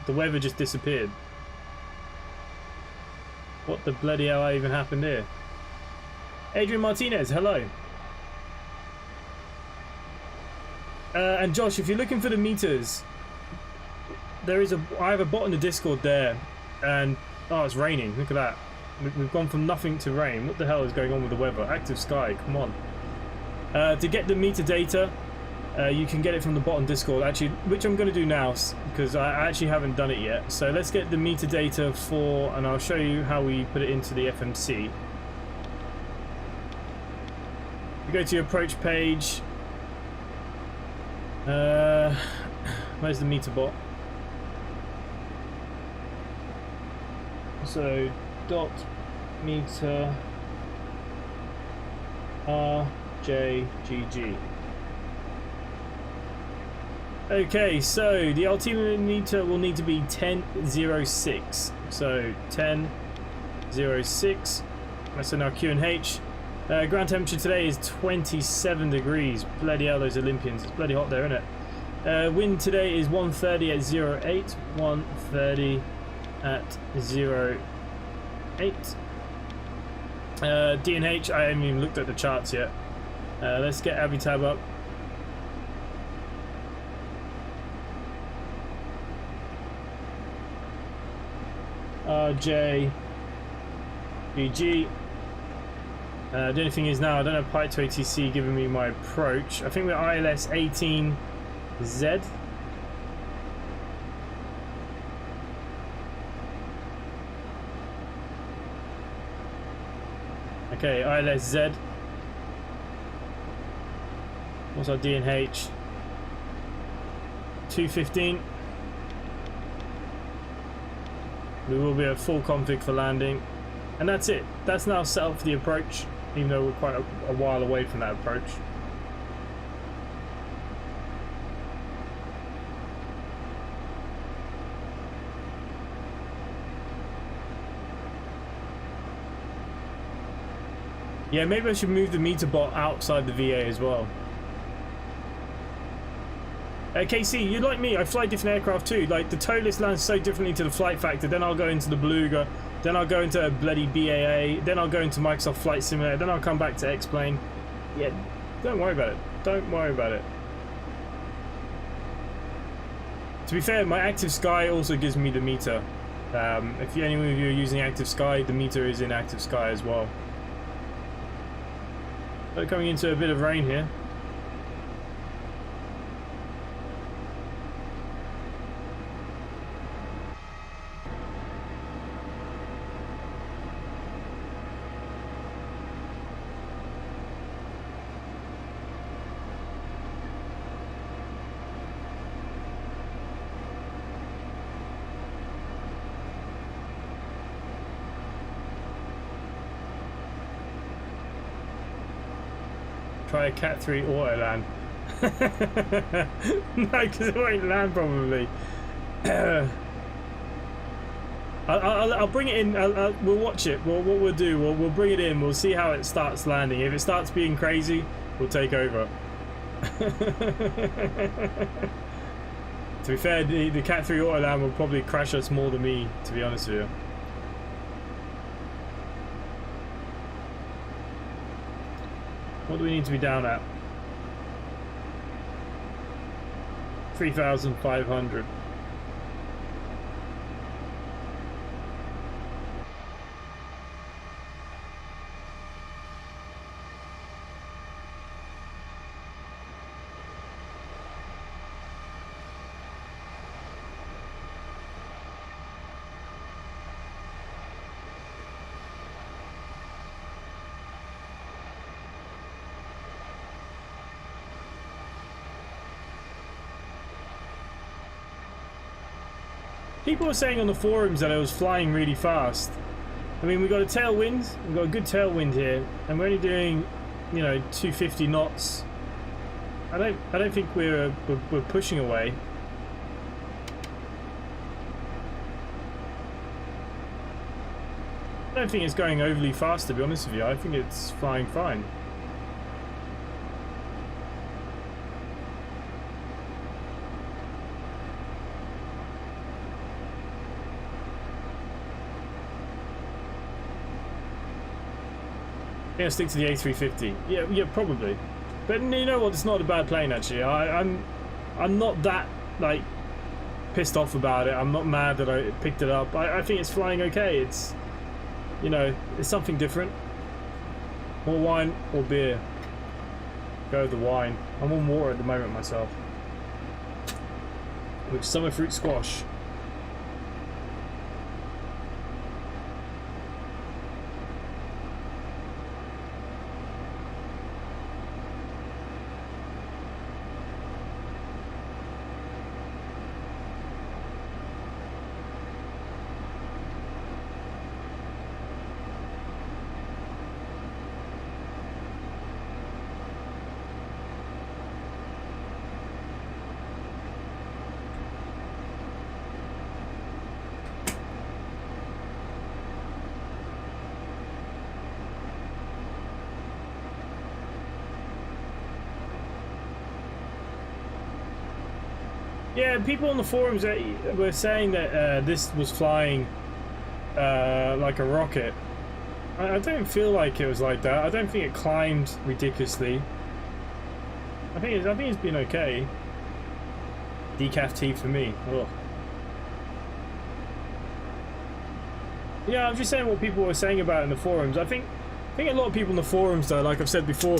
the weather just disappeared. What the bloody hell even happened here? Adrian Martinez, hello. And Josh, if you're looking for the meters, I have a bot in the Discord there, and oh, it's raining. Look at that. We've gone from nothing to rain. What the hell is going on with the weather? Active sky, come on. To get the meter data, you can get it from the bot on Discord, actually, which I'm going to do now because I actually haven't done it yet. So let's get the meter data and I'll show you how we put it into the FMC. You go to your approach page. Where's the meter bot? So dot meter RJGG. Okay, so the altimeter will need to be 1006. So 1006. That's in our Q and H. Ground temperature today is 27 degrees. Bloody hell, those Olympians. It's bloody hot there, isn't it? Wind today is 130 at 08. 130 at 08. D&H, I haven't even looked at the charts yet. Let's get Avitab up. RJGG. The only thing is now I don't have Pi to ATC giving me my approach. I think we're ILS 18Z. Okay, ILS Z. What's our D&H? 215. We will be at full config for landing. And that's it. That's now set up for the approach, even though we're quite a while away from that approach. Yeah, maybe I should move the meter bot outside the VA as well. KC, you're like me, I fly different aircraft too. Like, the TOLIS lands so differently to the flight factor. Then I'll go into the Beluga, then I'll go into a bloody BAA, then I'll go into Microsoft Flight Simulator, then I'll come back to X-Plane. Yeah, don't worry about it. Don't worry about it. To be fair, my Active Sky also gives me the meter. If any of you are using Active Sky, the meter is in Active Sky as well. So coming into a bit of rain here. Try a Cat 3 auto land. No, because it won't land probably. I'll bring it in. We'll watch it. What we'll do, we'll bring it in. We'll see how it starts landing. If it starts being crazy, we'll take over. To be fair, the Cat 3 auto land will probably crash us more than me, to be honest with you. What do we need to be down at? 3,500. People were saying on the forums that I was flying really fast. I mean, we got a tailwind, we've got a good tailwind here, and we're only doing, you know, 250 knots. I don't think we're pushing away. I don't think it's going overly fast, to be honest with you. I think it's flying fine. Yeah, stick to the A350. Yeah, probably. But you know what? It's not a bad plane actually. I'm not that like pissed off about it. I'm not mad that I picked it up. I think it's flying okay. It's, you know, it's something different. More wine or beer? Go with the wine. I'm on water at the moment myself. With summer fruit squash. Yeah, people on the forums were saying that this was flying like a rocket. I don't feel like it was like that. I don't think it climbed ridiculously. I think it's been okay. Decaf tea for me. Ugh. Yeah, I'm just saying what people were saying about it in the forums. I think a lot of people in the forums, though, like I've said before,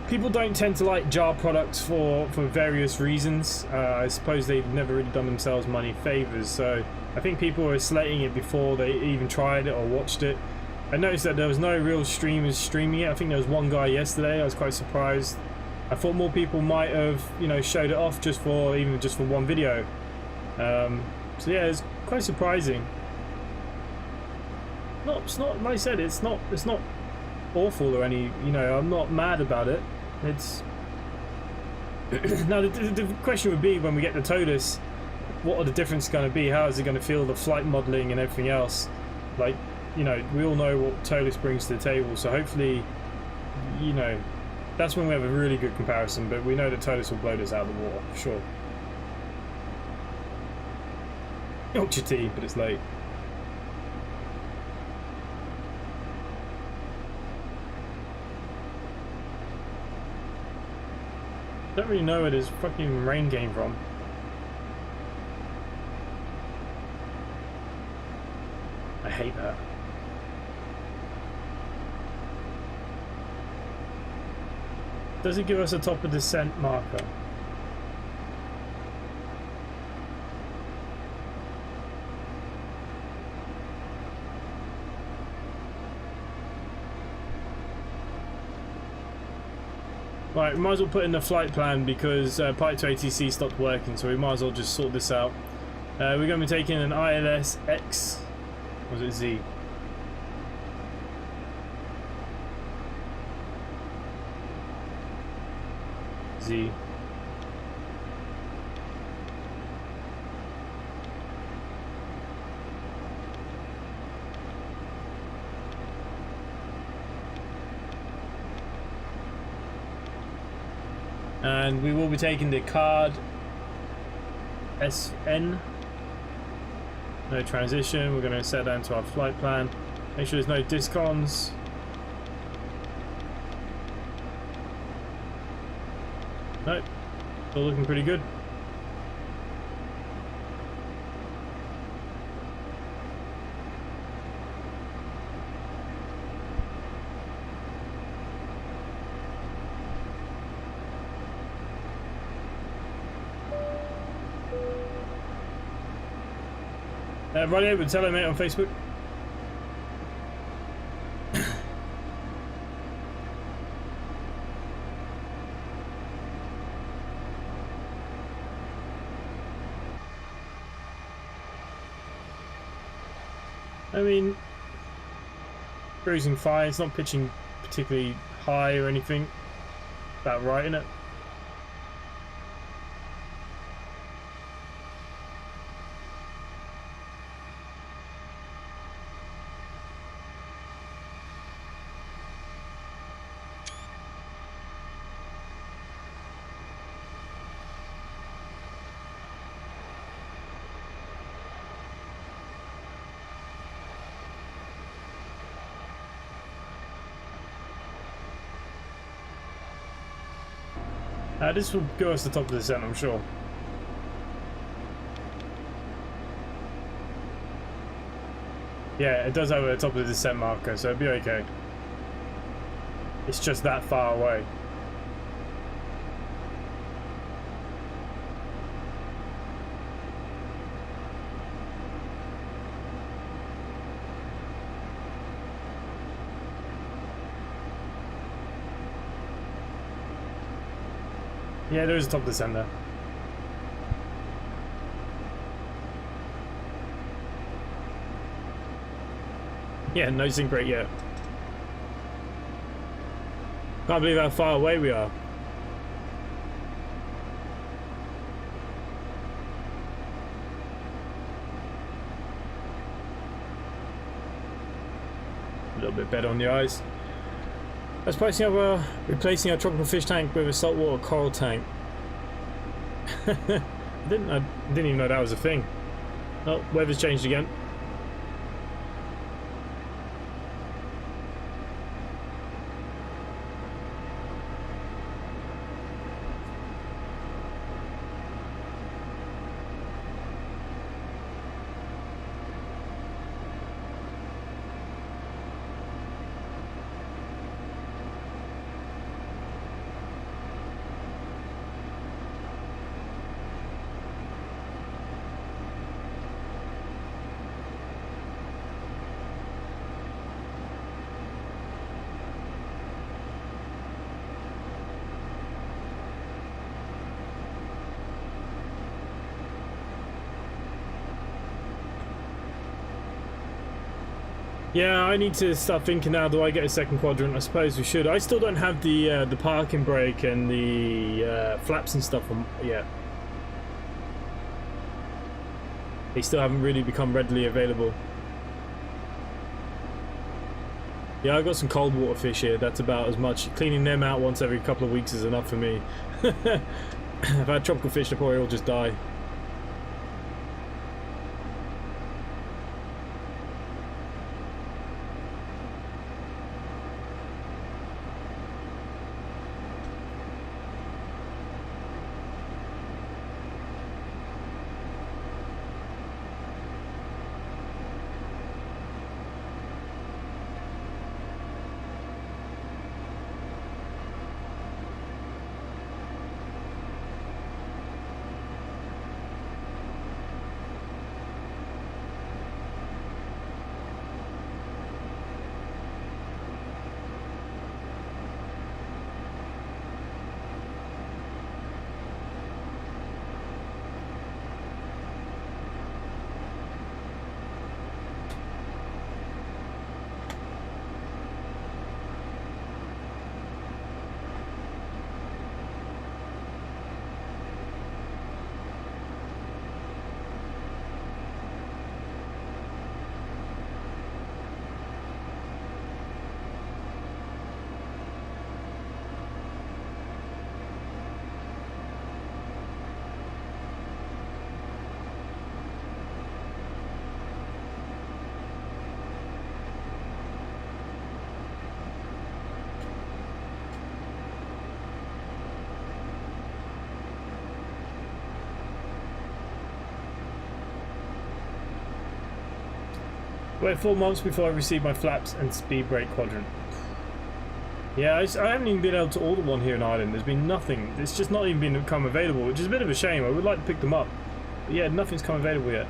people don't tend to like jar products for various reasons. I suppose they've never really done themselves many favors, so I think people were slating it before they even tried it or watched it. I noticed that there was no real streamers streaming it. I think there was one guy yesterday. I was quite surprised. I thought more people might have, you know, showed it off just for one video. So yeah, it's quite surprising. It's not like I said. It's not awful or any. You know, I'm not mad about it. It's now the question would be when we get the TOTUS, what are the differences going to be? How is it going to feel? The flight modeling and everything else. Like, you know, we all know what TOTUS brings to the table. So hopefully, you know, that's when we have a really good comparison. But we know that TOTUS will blow this out of the water for sure. Ultra tea, but it's late. Don't really know where this fucking rain came from. I hate that. Does it give us a top of descent marker? Right, we might as well put in the flight plan because Pilot to ATC stopped working, so we might as well just sort this out. We're going to be taking an ILS X, or was it Z? Z. And we will be taking the card SN. No transition. We're going to set that into our flight plan. Make sure there's no discons. Nope. Still looking pretty good. Everybody able to tell him, mate, on Facebook. I mean, cruising fine. It's not pitching particularly high or anything. About right, innit? This will go us to the top of the descent, I'm sure. Yeah, it does have a top of the descent marker, so it'll be okay. It's just that far away. Yeah, there is a top descender. Yeah, no sync rate yet. Can't believe how far away we are. A little bit better on the eyes. That's replacing our tropical fish tank with a saltwater coral tank. I didn't even know that was a thing. Oh, weather's changed again. Yeah, I need to start thinking now, do I get a second quadrant? I suppose we should. I still don't have the parking brake and the flaps and stuff yet. They still haven't really become readily available. Yeah, I've got some cold water fish here. That's about as much. Cleaning them out once every couple of weeks is enough for me. If I had tropical fish, they probably all just die. Wait 4 months before I receive my flaps and speed brake quadrant. Yeah, I haven't even been able to order one here in Ireland. There's been nothing. It's just not even become available, which is a bit of a shame. I would like to pick them up. But yeah, nothing's come available yet.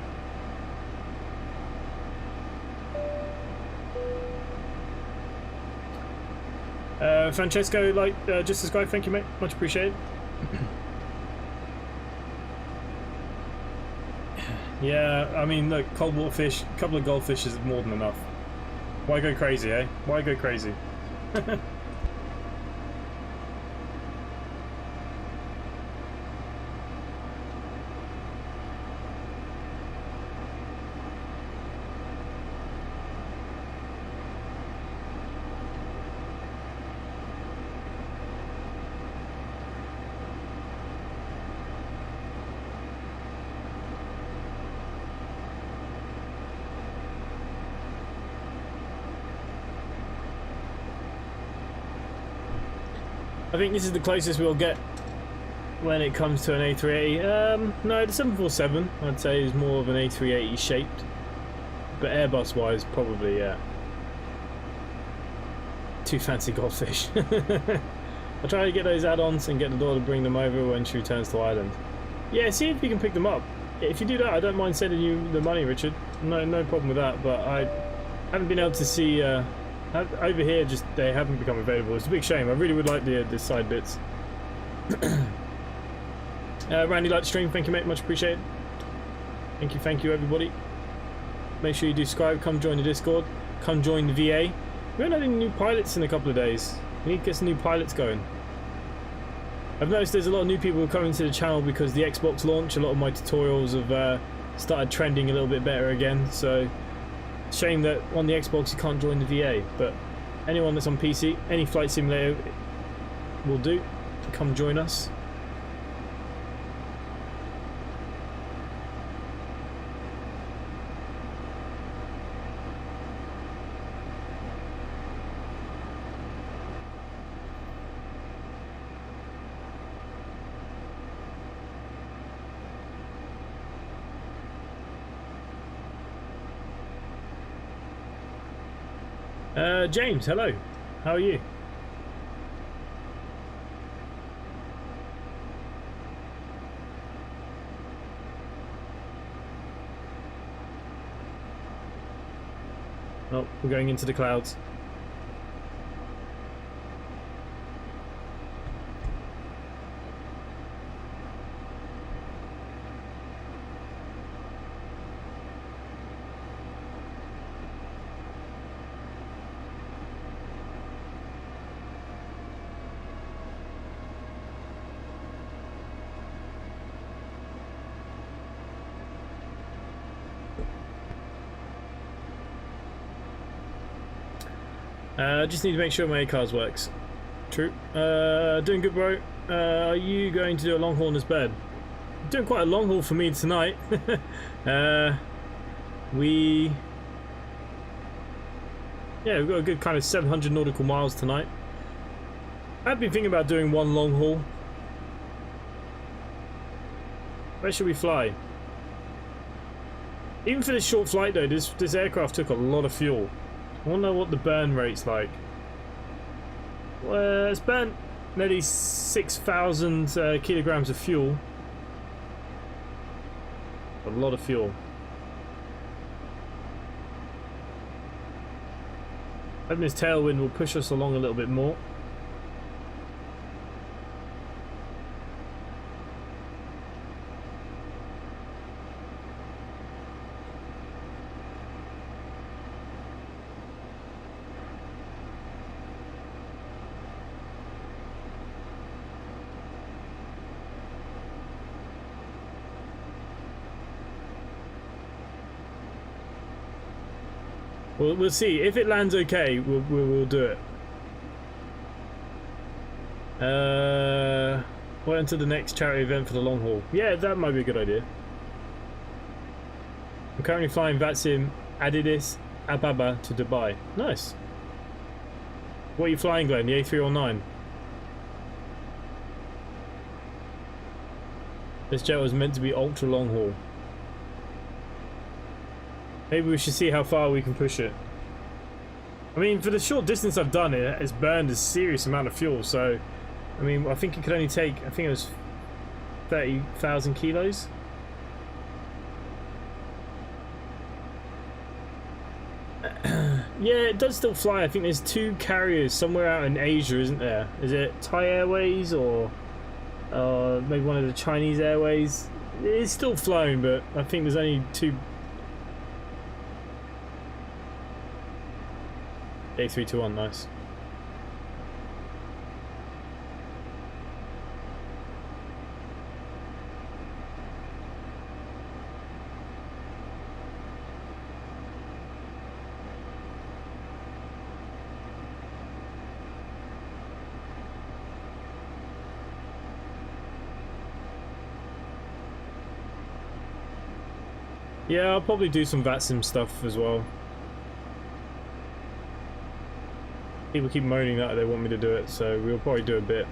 Francesco, just subscribe. Thank you, mate. Much appreciated. Yeah, I mean, look, cold water fish, a couple of goldfish is more than enough. Why go crazy, eh? Why go crazy? I think this is the closest we'll get when it comes to an A380. No, the 747 I'd say is more of an A380 shaped, but Airbus wise probably, yeah. Too fancy goldfish. I'll try to get those add-ons and get the door to bring them over when she returns to Ireland. Yeah, see if you can pick them up. If you do that, I don't mind sending you the money, Richard. No problem with that, but I haven't been able to see over here, just they haven't become available. It's a big shame. I really would like the side bits. Randy, like the stream. Thank you, mate. Much appreciated. Thank you, everybody. Make sure you do subscribe. Come join the Discord. Come join the VA. We haven't had any new pilots in a couple of days. We need to get some new pilots going. I've noticed there's a lot of new people coming to the channel because the Xbox launch. A lot of my tutorials have started trending a little bit better again. So. Shame that on the Xbox you can't join the VA, but anyone that's on PC, any flight simulator will do. Come join us. James, hello. How are you? Oh, we're going into the clouds. Just need to make sure my A-cars works. True. Doing good, bro. Are you going to do a long haul in this bed? Doing quite a long haul for me tonight. We've got a good kind of 700 nautical miles tonight. I've been thinking about doing one long haul. Where should we fly? Even for this short flight though, this aircraft took a lot of fuel. I wonder what the burn rate's like. Well, it's burnt nearly 6,000 kilograms of fuel. A lot of fuel. Hoping this tailwind will push us along a little bit more. We'll see. If it lands okay, we'll do it. Wait until the next charity event for the long haul. Yeah, that might be a good idea. I'm currently flying Vatsim Addis Ababa to Dubai. Nice. What are you flying, Glenn? The A309? This jet was meant to be ultra long haul. Maybe we should see how far we can push it. I mean, for the short distance I've done, it's burned a serious amount of fuel, so... I mean, I think it could only take... I think it was 30,000 kilos. Yeah, it does still fly. I think there's 2 carriers somewhere out in Asia, isn't there? Is it Thai Airways or maybe one of the Chinese Airways? It's still flying, but I think there's only 2... A321, nice. Yeah, I'll probably do some VATSIM stuff as well. People keep moaning that they want me to do it, so we'll probably do a bit.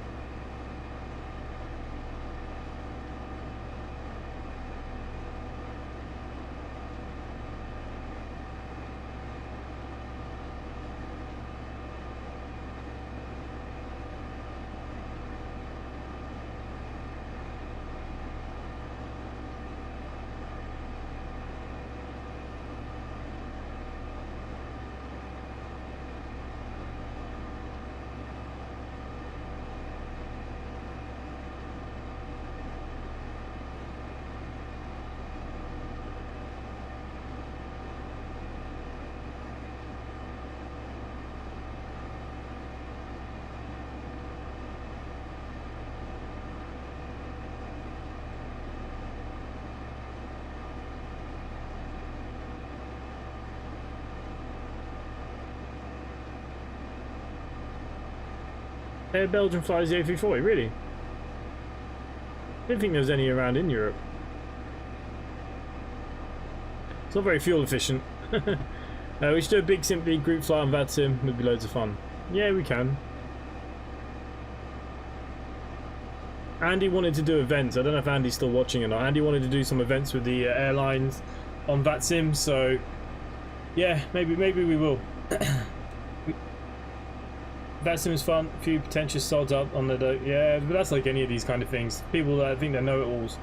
Air Belgium flies the A340, really? Didn't think there was any around in Europe. It's not very fuel efficient. We should do a big simply group flight on VATSIM, would be loads of fun. Yeah, we can. Andy wanted to do events. I don't know if Andy's still watching or not. Andy wanted to do some events with the airlines on VATSIM, so yeah, maybe we will. That seems fun. A few pretentious sods up on the yeah, but that's like any of these kind of things. People that think they know it alls.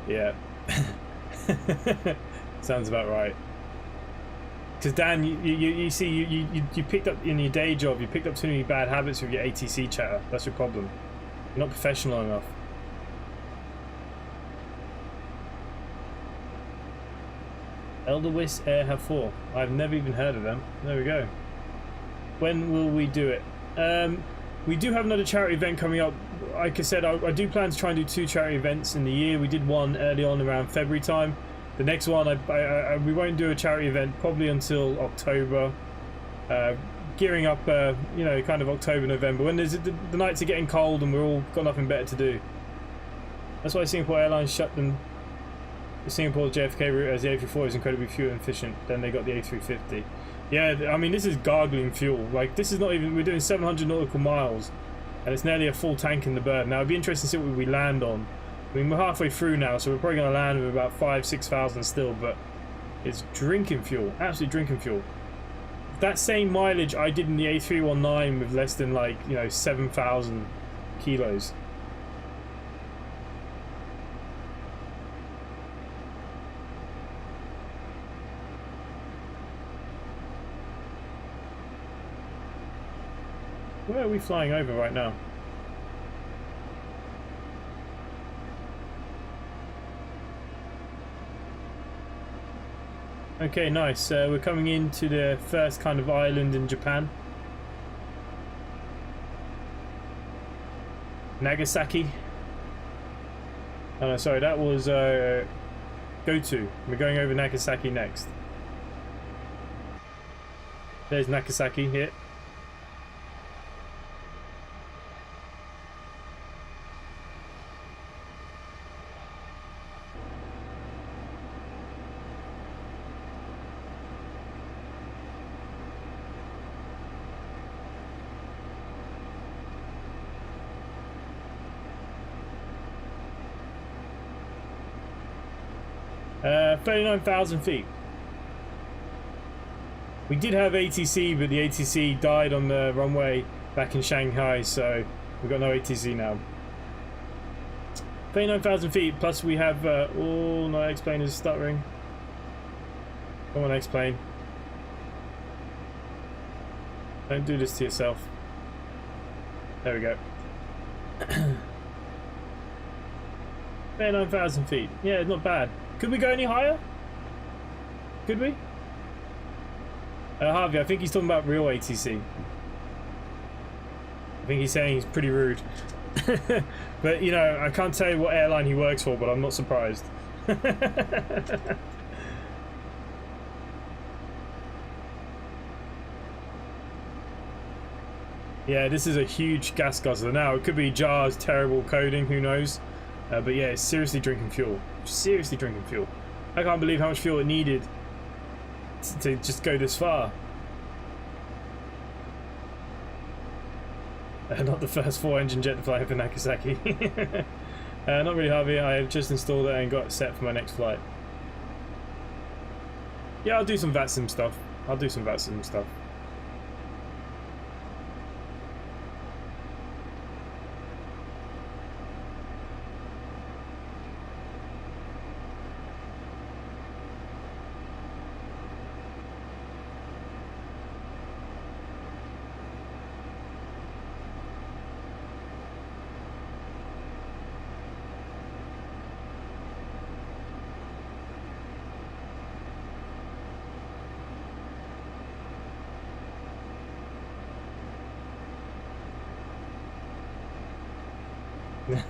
Yeah. Sounds about right. Because Dan, you see, you picked up in your day job, you picked up too many bad habits with your ATC chatter. That's your problem. You're not professional enough. Elderwiss Air have 4. I've never even heard of them. There we go. When will we do it? We do have another charity event coming up. Like I said, I do plan to try and do 2 charity events in the year. We did one early on around February time. The next one, we won't do a charity event probably until October. Gearing up, you know, kind of October, November, when the nights are getting cold and we're all got nothing better to do. That's why Singapore Airlines shut them. The Singapore JFK route, as the A340 is incredibly fuel efficient. Then they got the A350. Yeah, I mean, this is gargling fuel. Like, this is not even, we're doing 700 nautical miles and it's nearly a full tank in the bird. Now it'd be interesting to see what we land on. I mean, we're halfway through now, so we're probably going to land with about 5,000–6,000 still, but it's drinking fuel, absolutely drinking fuel. That same mileage I did in the A319 with less than, like, you know, 7,000 kilos. Where are we flying over right now? Okay, nice. We're coming into the first kind of island in Japan. Nagasaki. Oh no, sorry, that was Goto. We're going over Nagasaki next. There's Nagasaki here. Uh, 39,000 feet. We did have ATC, but the ATC died on the runway back in Shanghai, so we've got no ATC now. 39,000 feet, plus we have, oh, no, X-Plane is stuttering. Come on, X-Plane. Don't do this to yourself. There we go. 39,000 feet. Yeah, not bad. Could we go any higher? Could we? Harvey, I think he's talking about real ATC. I think he's saying he's pretty rude. But, you know, I can't tell you what airline he works for, but I'm not surprised. Yeah, this is a huge gas guzzler. Now, it could be JAR's terrible coding, who knows? But yeah, it's seriously drinking fuel. Seriously drinking fuel. I can't believe how much fuel it needed to just go this far. Not the first 4-engine jet to fly over Nagasaki. Not really, Harvey. I have just installed it and got it set for my next flight. Yeah, I'll do some VATSIM stuff. I'll do some VATSIM stuff. I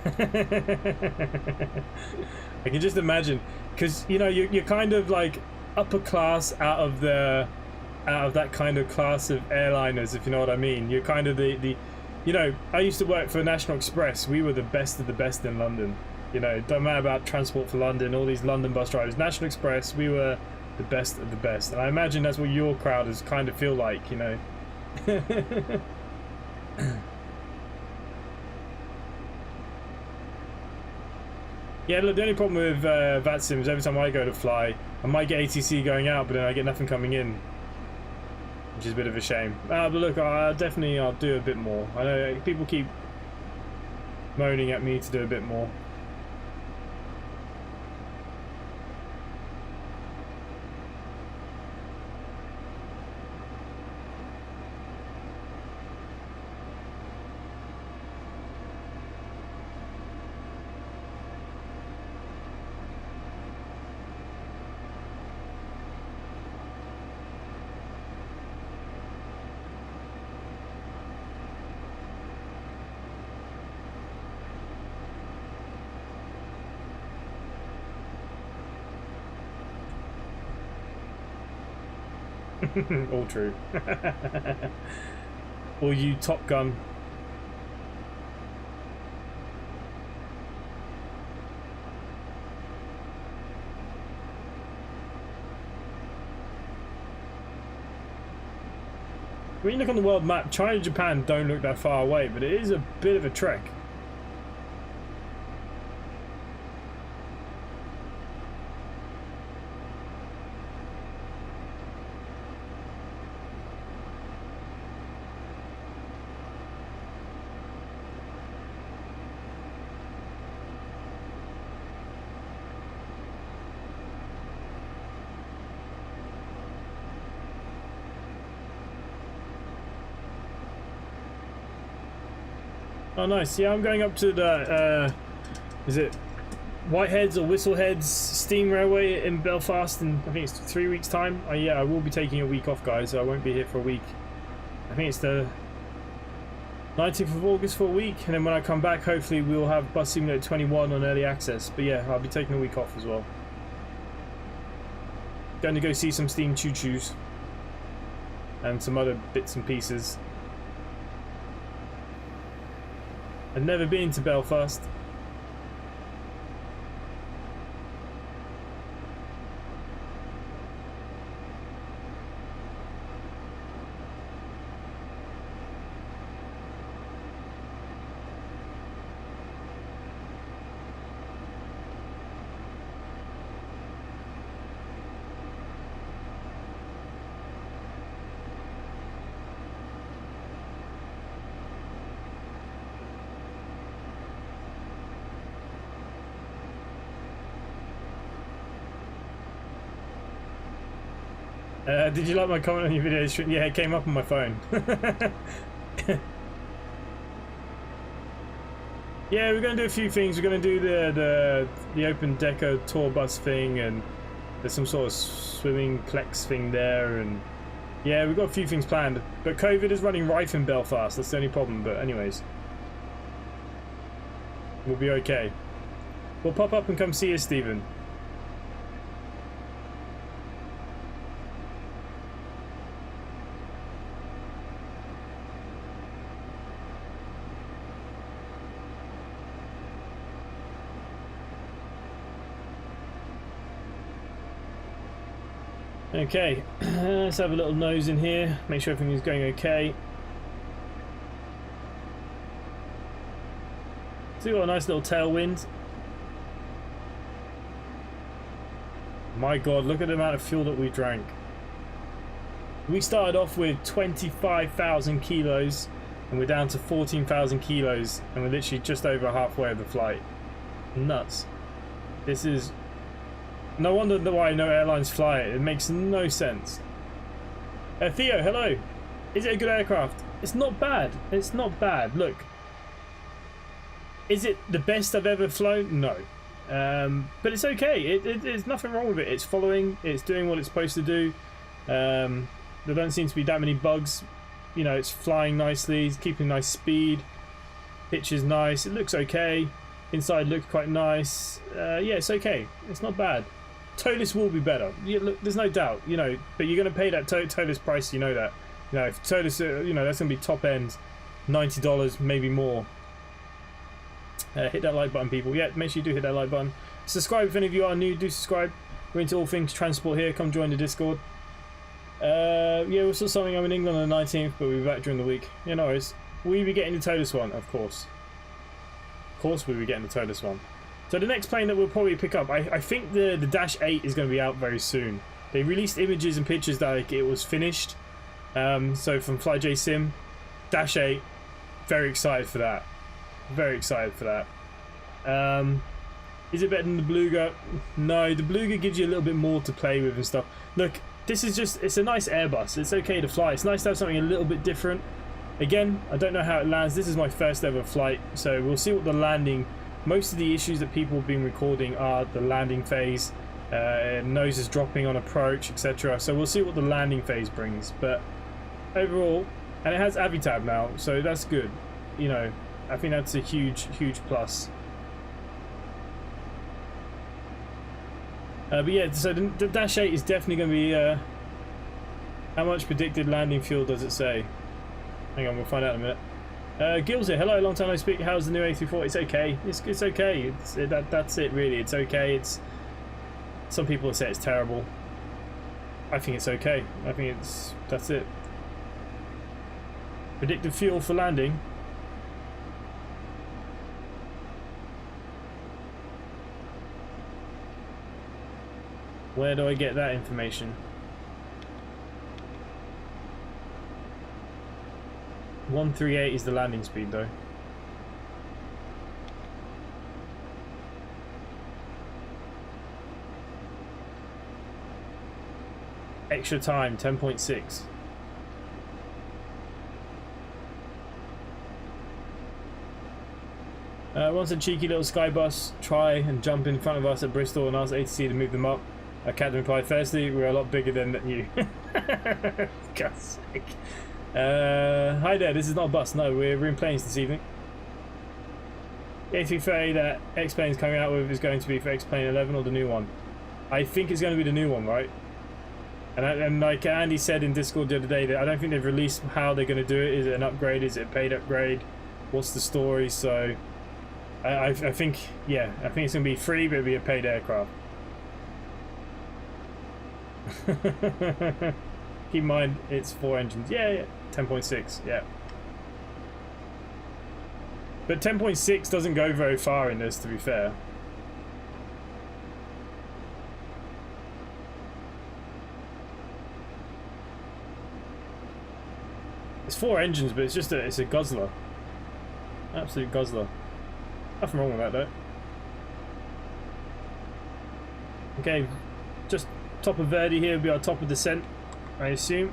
can just imagine, because you know you're kind of like upper class out of that kind of class of airliners, if you know what I mean. You're kind of the you know, I used to work for National Express. We were the best of the best in London. You know, don't matter about Transport for London, all these London bus drivers. National Express, we were the best of the best, and I imagine that's what your crowd is kind of feel like, you know. Yeah, look, the only problem with VATSIM is every time I go to fly, I might get ATC going out, but then I get nothing coming in, which is a bit of a shame. But look, I'll do a bit more. I know people keep moaning at me to do a bit more. All true. Or you Top Gun. When you look on the world map, China and Japan don't look that far away, but it is a bit of a trek. Oh nice, yeah, I'm going up to the, is it Whiteheads or Whistleheads steam railway in Belfast in, I think it's 3 weeks time. Yeah, I will be taking a week off, guys, so I won't be here for a week. I think it's the 19th of August for a week, and then when I come back, hopefully we'll have Bus Simulator 21 on early access. But yeah, I'll be taking a week off as well. Going to go see some steam choo-choos and some other bits and pieces. I've never been to Belfast. Did you like my comment on your video? Yeah, it came up on my phone. Yeah, we're going to do a few things. We're going to do the open decker tour bus thing, and there's some sort of swimming plex thing there, and yeah, we've got a few things planned. But COVID is running rife in Belfast. That's the only problem. But anyways, we'll be okay. We'll pop up and come see you, Stephen. Okay, let's have a little nose in here, make sure everything is going okay. So we've got a nice little tailwind. My god, look at the amount of fuel that we drank. We started off with 25,000 kilos and we're down to 14,000 kilos and we're literally just over halfway of the flight. Nuts. This is... No wonder why no airlines fly it. It makes no sense. Theo, hello. Is it a good aircraft? It's not bad. It's not bad. Look. Is it the best I've ever flown? No. But it's okay. There's nothing wrong with it. It's following. It's doing what it's supposed to do. There don't seem to be that many bugs. You know, it's flying nicely. It's keeping nice speed. Pitch is nice. It looks okay. Inside looks quite nice. Yeah, it's okay. It's not bad. TOLIS will be better. Look, there's no doubt, you know, but you're going to pay that TOLIS price, you know that. You know, if TOLIS, you know, that's going to be top end, $90, maybe more. Hit that like button, people. Yeah, make sure you do hit that like button. Subscribe if any of you are new. Do subscribe. We're into all things transport here. Come join the Discord. Yeah, we saw something. I'm in England on the 19th, but we'll be back during the week. Yeah, no worries. Will you be getting the TOLIS one? Of course. Of course we'll be getting the TOLIS one. So the next plane that we'll probably pick up, I think the Dash 8 is going to be out very soon. They released images and pictures that like, it was finished. So from FlyJ Sim, Dash 8, very excited for that. Very excited for that. Is it better than the Beluga? No, the Beluga gives you a little bit more to play with and stuff. Look, this is just, it's a nice Airbus. It's okay to fly. It's nice to have something a little bit different. Again, I don't know how it lands. This is my first ever flight, so we'll see what the landing. Most of the issues that people have been recording are the landing phase, nose is dropping on approach, etc. So we'll see what the landing phase brings. But overall, and it has Avitab now, so that's good. You know, I think that's a huge plus. But yeah, so the Dash 8 is definitely going to be. How much predicted landing fuel does it say? Hang on, we'll find out in a minute. Gil's here. Hello, long time no speak. How's the new A340? It's okay. It's okay. That's it really. It's okay. It's. Some people say it's terrible. I think it's okay. I think that's it. Predicted fuel for landing. Where do I get that information? 138 is the landing speed though. Extra time, 10.6. Once a cheeky little skybus try and jump in front of us at Bristol and ask ATC to move them up. Captain replied, firstly, we're a lot bigger than you. God's sake. Hi there, this is not a bus. No, we're in planes this evening. The A330 that X-Plane's coming out with is going to be for X-Plane 11 or the new one. I think it's going to be the new one, right? And like Andy said in Discord the other day, that I don't think they've released how they're going to do it. Is it an upgrade? Is it a paid upgrade? What's the story? So I think, yeah, I think it's going to be free, but it'll be a paid aircraft. Keep in mind, it's 4 engines. Yeah, 10.6, yeah. But 10.6 doesn't go very far in this, to be fair. It's 4 engines, but it's just it's a guzzler. Absolute guzzler. Nothing wrong with that, though. Okay, just top of Verdi here will be our top of descent, I assume.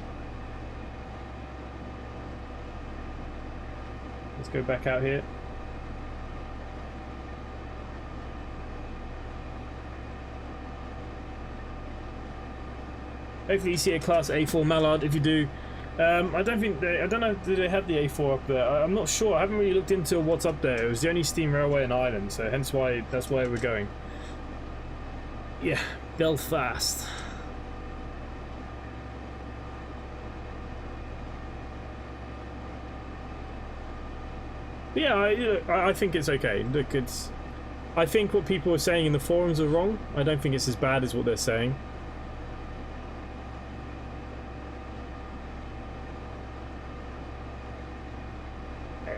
Let's go back out here. Hopefully you see a Class A4 Mallard. If you do, I don't know, do they have the A4 up there? I'm not sure. I haven't really looked into what's up there. It was the only steam railway in Ireland, so hence why that's why we're going. Yeah, Belfast. But yeah, I think it's okay. Look, I think what people are saying in the forums are wrong. I don't think it's as bad as what they're saying.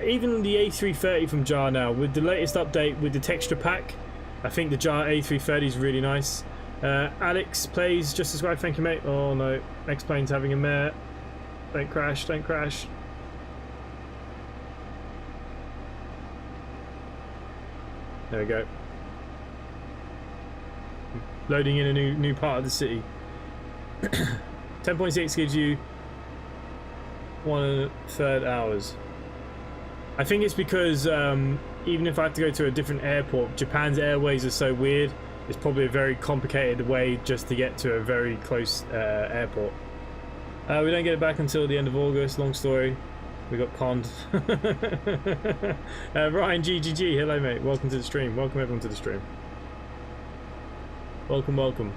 Even the A330 from JAR now, with the latest update with the texture pack, I think the JAR A330 is really nice. Alex plays just as right, thank you mate. Oh no, X-Plane's having a mare. Don't crash, don't crash. There we go. Loading in a new part of the city. 10.6 gives you 1/3 hours. I think it's because even if I have to go to a different airport, Japan's airways are so weird. It's probably a very complicated way just to get to a very close airport. We don't get it back until the end of August. Long story. We got conned. Ryan GGG, hello mate. Welcome to the stream. Welcome everyone to the stream. Welcome, welcome.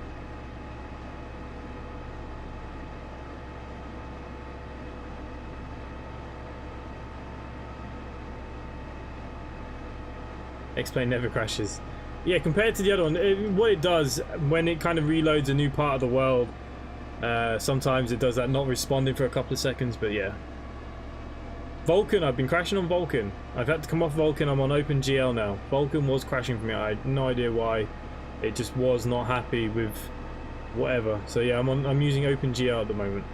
X-Plane never crashes. Yeah, compared to the other one, what it does when it kind of reloads a new part of the world, sometimes it does that, not responding for a couple of seconds, but yeah. Vulcan, I've been crashing on Vulcan. I've had to come off Vulcan, I'm on OpenGL now. Vulcan was crashing for me, I had no idea why. It just was not happy with whatever. So yeah, I'm using OpenGL at the moment.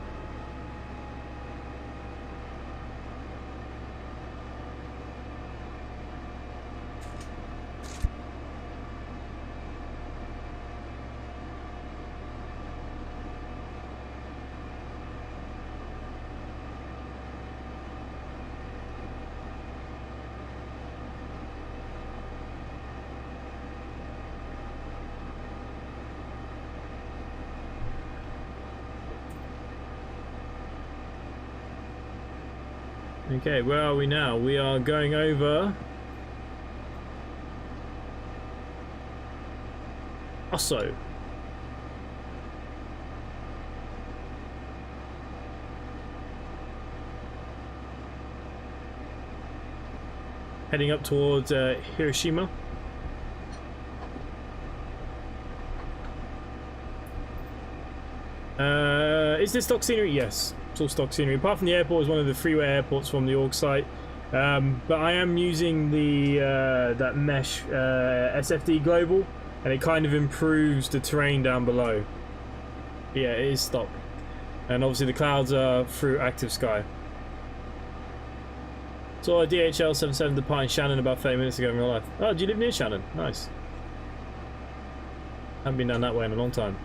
Okay, where are we now? We are going over Osso. Heading up towards Hiroshima. Is this stock scenery? Yes, it's all stock scenery. Apart from the airport, is one of the freeway airports from the org site. But I am using the that mesh SFD global, and it kind of improves the terrain down below. Yeah, it is stock, and obviously the clouds are through active sky. So a DHL 77 departing Shannon about 30 minutes ago in real life. Oh, do you live near Shannon? Nice. Haven't been down that way in a long time.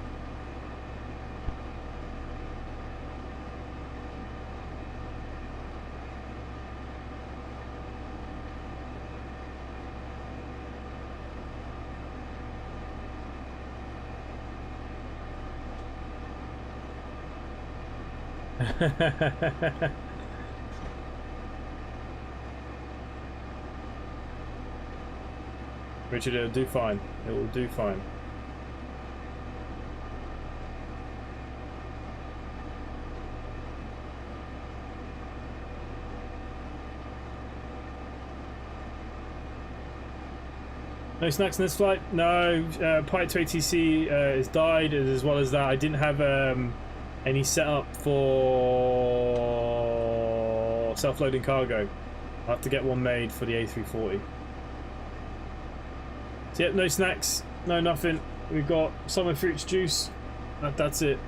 Richard, it'll do fine. It will do fine. No snacks in this flight? No. Pilot 2 ATC has died, as well as that I didn't have any setup for self-loading cargo. I have to get one made for the A340. So yep, no snacks, no nothing. We've got summer fruits juice. That's it.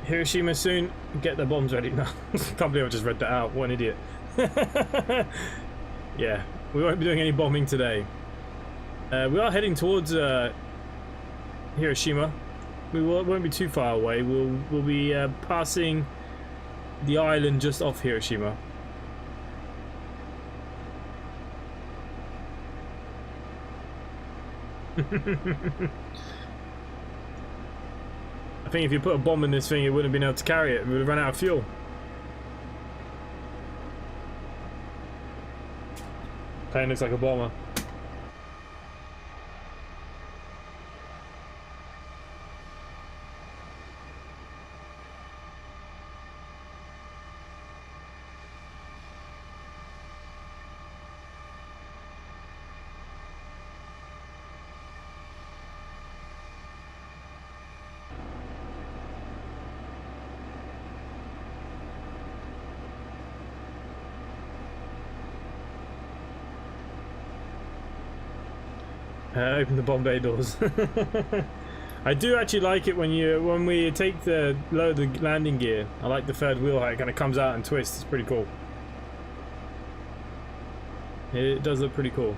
Hiroshima soon. Get the bombs ready. No, can't believe I just read that out. What an idiot. Yeah, we won't be doing any bombing today. We are heading towards Hiroshima. We won't be too far away. We'll be passing the island just off Hiroshima. I think if you put a bomb in this thing, it wouldn't have been able to carry it. It would have run out of fuel. Plane looks like a bomber. Open the bomb bay doors. I do actually like it when we take the landing gear. I like the third wheel, how it kind of comes out and twists. It's pretty cool. It does look pretty cool.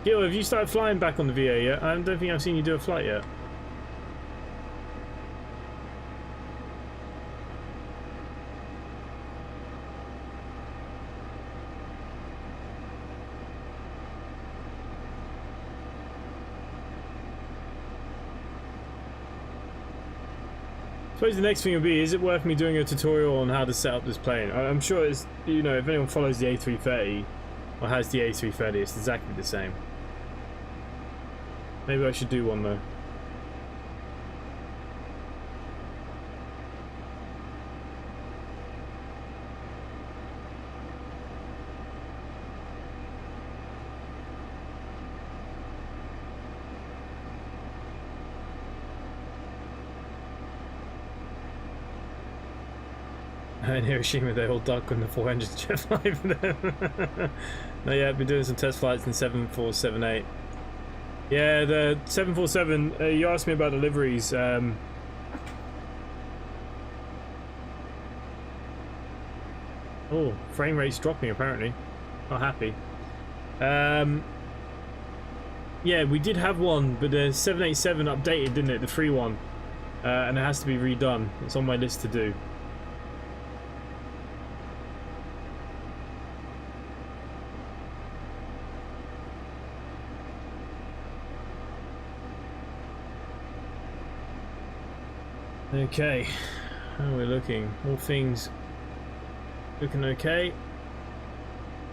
Gil, have you started flying back on the VA yet? I don't think I've seen you do a flight yet. I suppose the next thing will be, is it worth me doing a tutorial on how to set up this plane? I'm sure it's, you know, if anyone follows the A330 or has the A330, it's exactly the same. Maybe I should do one though. In Hiroshima they all duck when the 400 jet fly for them. No, yeah, I've been doing some test flights in 7478. Yeah, the 747, you asked me about deliveries. Oh, frame rate's dropping apparently. Not happy. Yeah, we did have one, but the 787 updated, didn't it? The free one. And it has to be redone. It's on my list to do. Okay, how are we looking? All things looking okay.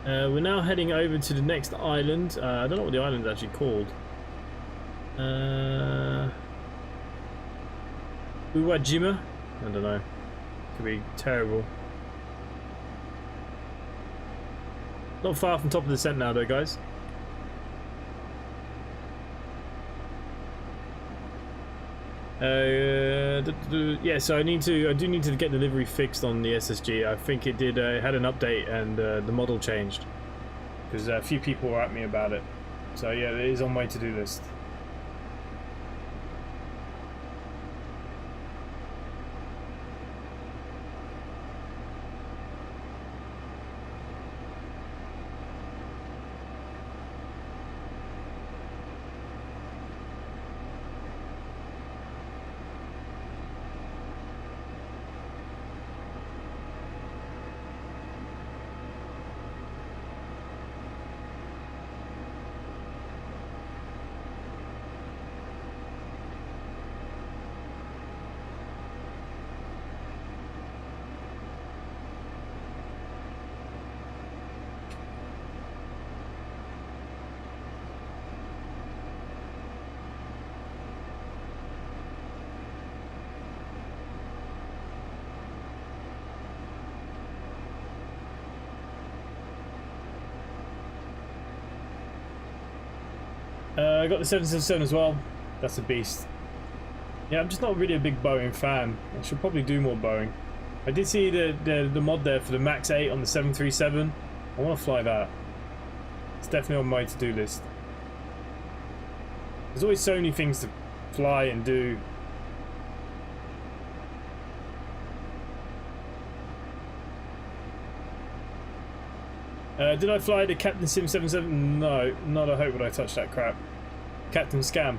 We're now heading over to the next island. I don't know what the island's actually called. Uwajima? I don't know. Could be terrible. Not far from top of the descent now though, guys. Yeah, so I do need to get delivery fixed on the SSG. I think it did had an update and the model changed because a few people were at me about it. So yeah, it is on my to-do list. I got the 777 as well. That's a beast. Yeah, I'm just not really a big Boeing fan. I should probably do more Boeing. I did see the mod there for the Max 8 on the 737. I want to fly that. It's definitely on my to-do list. There's always so many things to fly and do. Did I fly the Captain Sim 77? No, not a hope would I touch that crap. Captain Scam.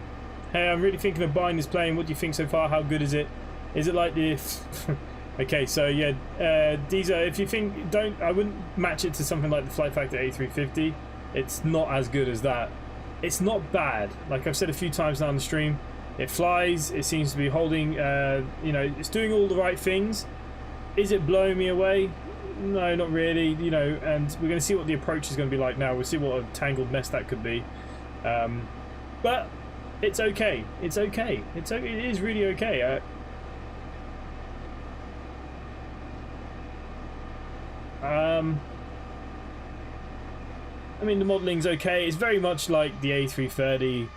Hey, I'm really thinking of buying this plane. What do you think so far? How good is it? Is it like this? Okay, so yeah, these are, if you think, I wouldn't match it to something like the Flight Factor A350. It's not as good as that. It's not bad. Like I've said a few times now on the stream, it flies, it seems to be holding, you know, it's doing all the right things. Is it blowing me away? No, not really, you know, and we're going to see what the approach is going to be like now. We'll see what a tangled mess that could be. But it's okay. It's okay. It is really okay. I mean, the modeling's okay. It's very much like the A330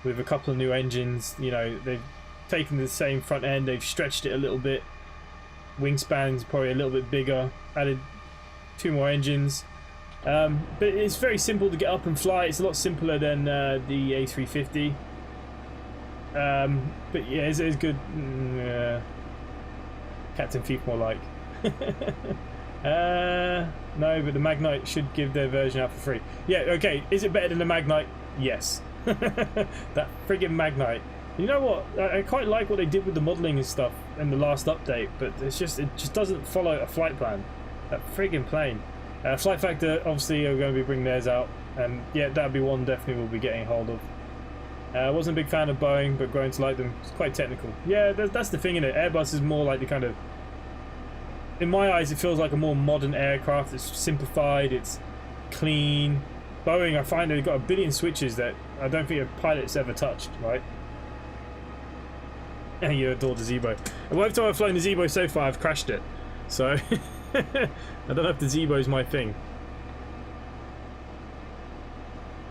with a couple of new engines. You know, they've taken the same front end, they've stretched it a little bit. Wingspan's probably a little bit bigger, added 2 more engines. But it's very simple to get up and fly. It's a lot simpler than the A350. But yeah, it's good. Captain Thief more like. No, but the Magnite should give their version out for free. Yeah, okay. Is it better than the Magnite? Yes. That friggin' Magnite. You know what? I quite like what they did with the modelling and stuff in the last update, but it just doesn't follow a flight plan. That friggin' plane. Flight Factor obviously are going to be bringing theirs out, and yeah, that'll be one definitely we'll be getting hold of. I wasn't a big fan of Boeing, but growing to like them. It's quite technical. Yeah, that's the thing in it. Airbus is more like the kind of, in my eyes, it feels like a more modern aircraft. It's simplified, it's clean. Boeing, I find they've got a billion switches that I don't think a pilot's ever touched, right? And you adore the Zebo. And every time I've flown the Zebo so far, I've crashed it. So, I don't know if the Zebo's my thing.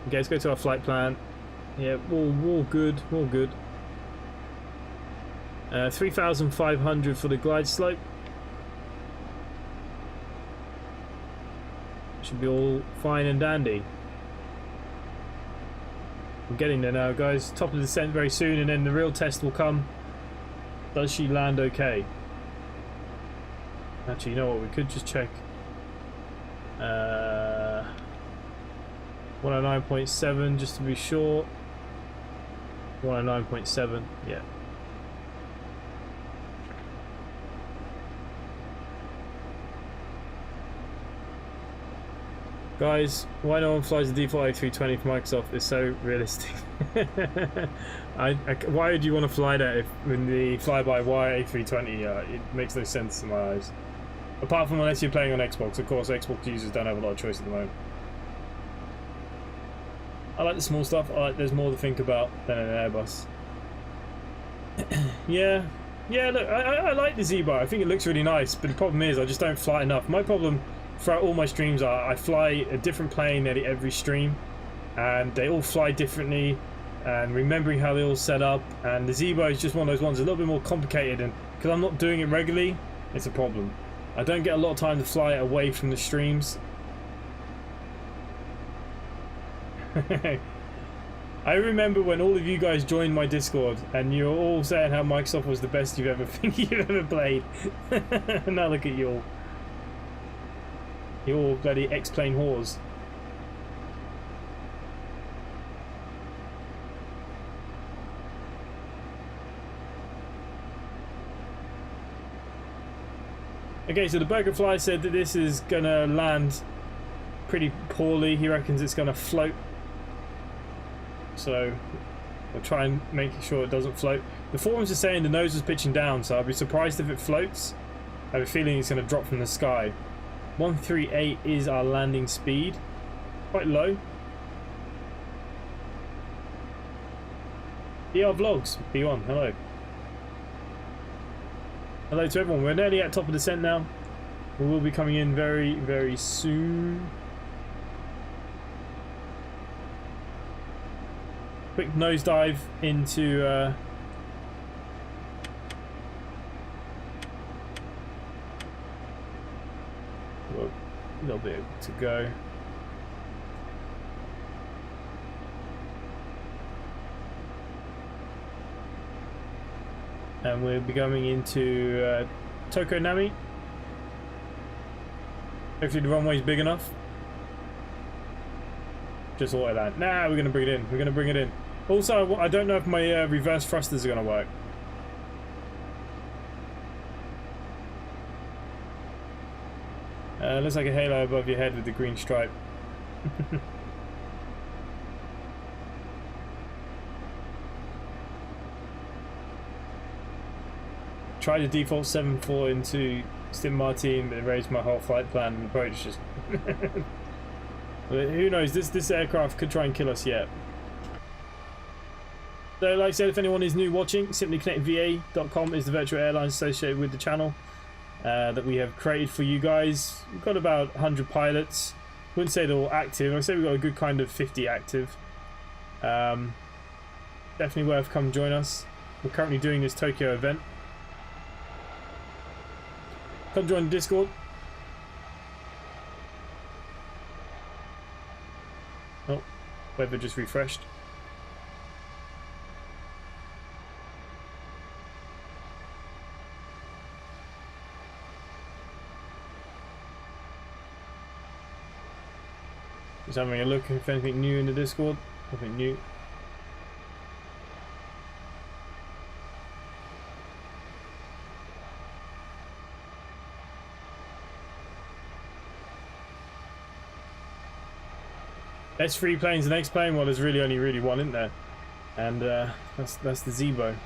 Okay, let's go to our flight plan. Yeah, all good, all good. 3,500 for the glide slope. Should be all fine and dandy. I'm getting there now, guys. Top of the descent very soon, and then the real test will come. Does she land okay? Actually, you know what? We could just check. 109.7 just to be sure. 109.7, yeah. Guys, why no one flies the default A320 for Microsoft is so realistic. Why would you want to fly that if in the fly-by-wire A320? It makes no sense in my eyes. Apart from unless you're playing on Xbox. Of course, Xbox users don't have a lot of choice at the moment. I like the small stuff. There's more to think about than an Airbus. Yeah, look, I like the Z-Bar. I think it looks really nice, but the problem is I just don't fly enough. My problem throughout all my streams are I fly a different plane nearly every stream, and they all fly differently, and remembering how they all set up, and the Z-Bar is just one of those ones a little bit more complicated, and because I'm not doing it regularly, it's a problem. I don't get a lot of time to fly away from the streams. I remember when all of you guys joined my Discord and you were all saying how Microsoft was the best you've ever played. Now look at you all. You're all bloody X-Plane whores. Okay, so the Burger Fly said that this is gonna land pretty poorly. He reckons it's gonna float. So we'll try and make sure it doesn't float. The forums are saying the nose was pitching down, so I'd be surprised if it floats. I have a feeling it's going to drop from the sky. 138 is our landing speed. Quite low. ER Vlogs, B1, hello. Hello to everyone. We're nearly at top of descent now. We will be coming in very, very soon. Quick nosedive into well, a little bit to go. And we'll be going into Tokonami. Hopefully the runway's big enough. Just auto land. Nah, we're gonna bring it in. We're gonna bring it in. Also, I don't know if my reverse thrusters are gonna work. Looks like a halo above your head with the green stripe. Tried to default 7.4 into Stim Martin, but it raised my whole flight plan and approach. Just but who knows? This aircraft could try and kill us yet. So, like I said, if anyone is new watching, simplyconnectva.com is the virtual airline associated with the channel that we have created for you guys. We've got about 100 pilots. Wouldn't say they're all active. I'd say we've got a good kind of 50 active. Definitely worth come join us. We're currently doing this Tokyo event. Come join the Discord. Oh, weather just refreshed. Just having a look if anything new in the Discord. Nothing new. S3 plane's the next plane. Well, there's really only one, isn't there? And that's the Zebo.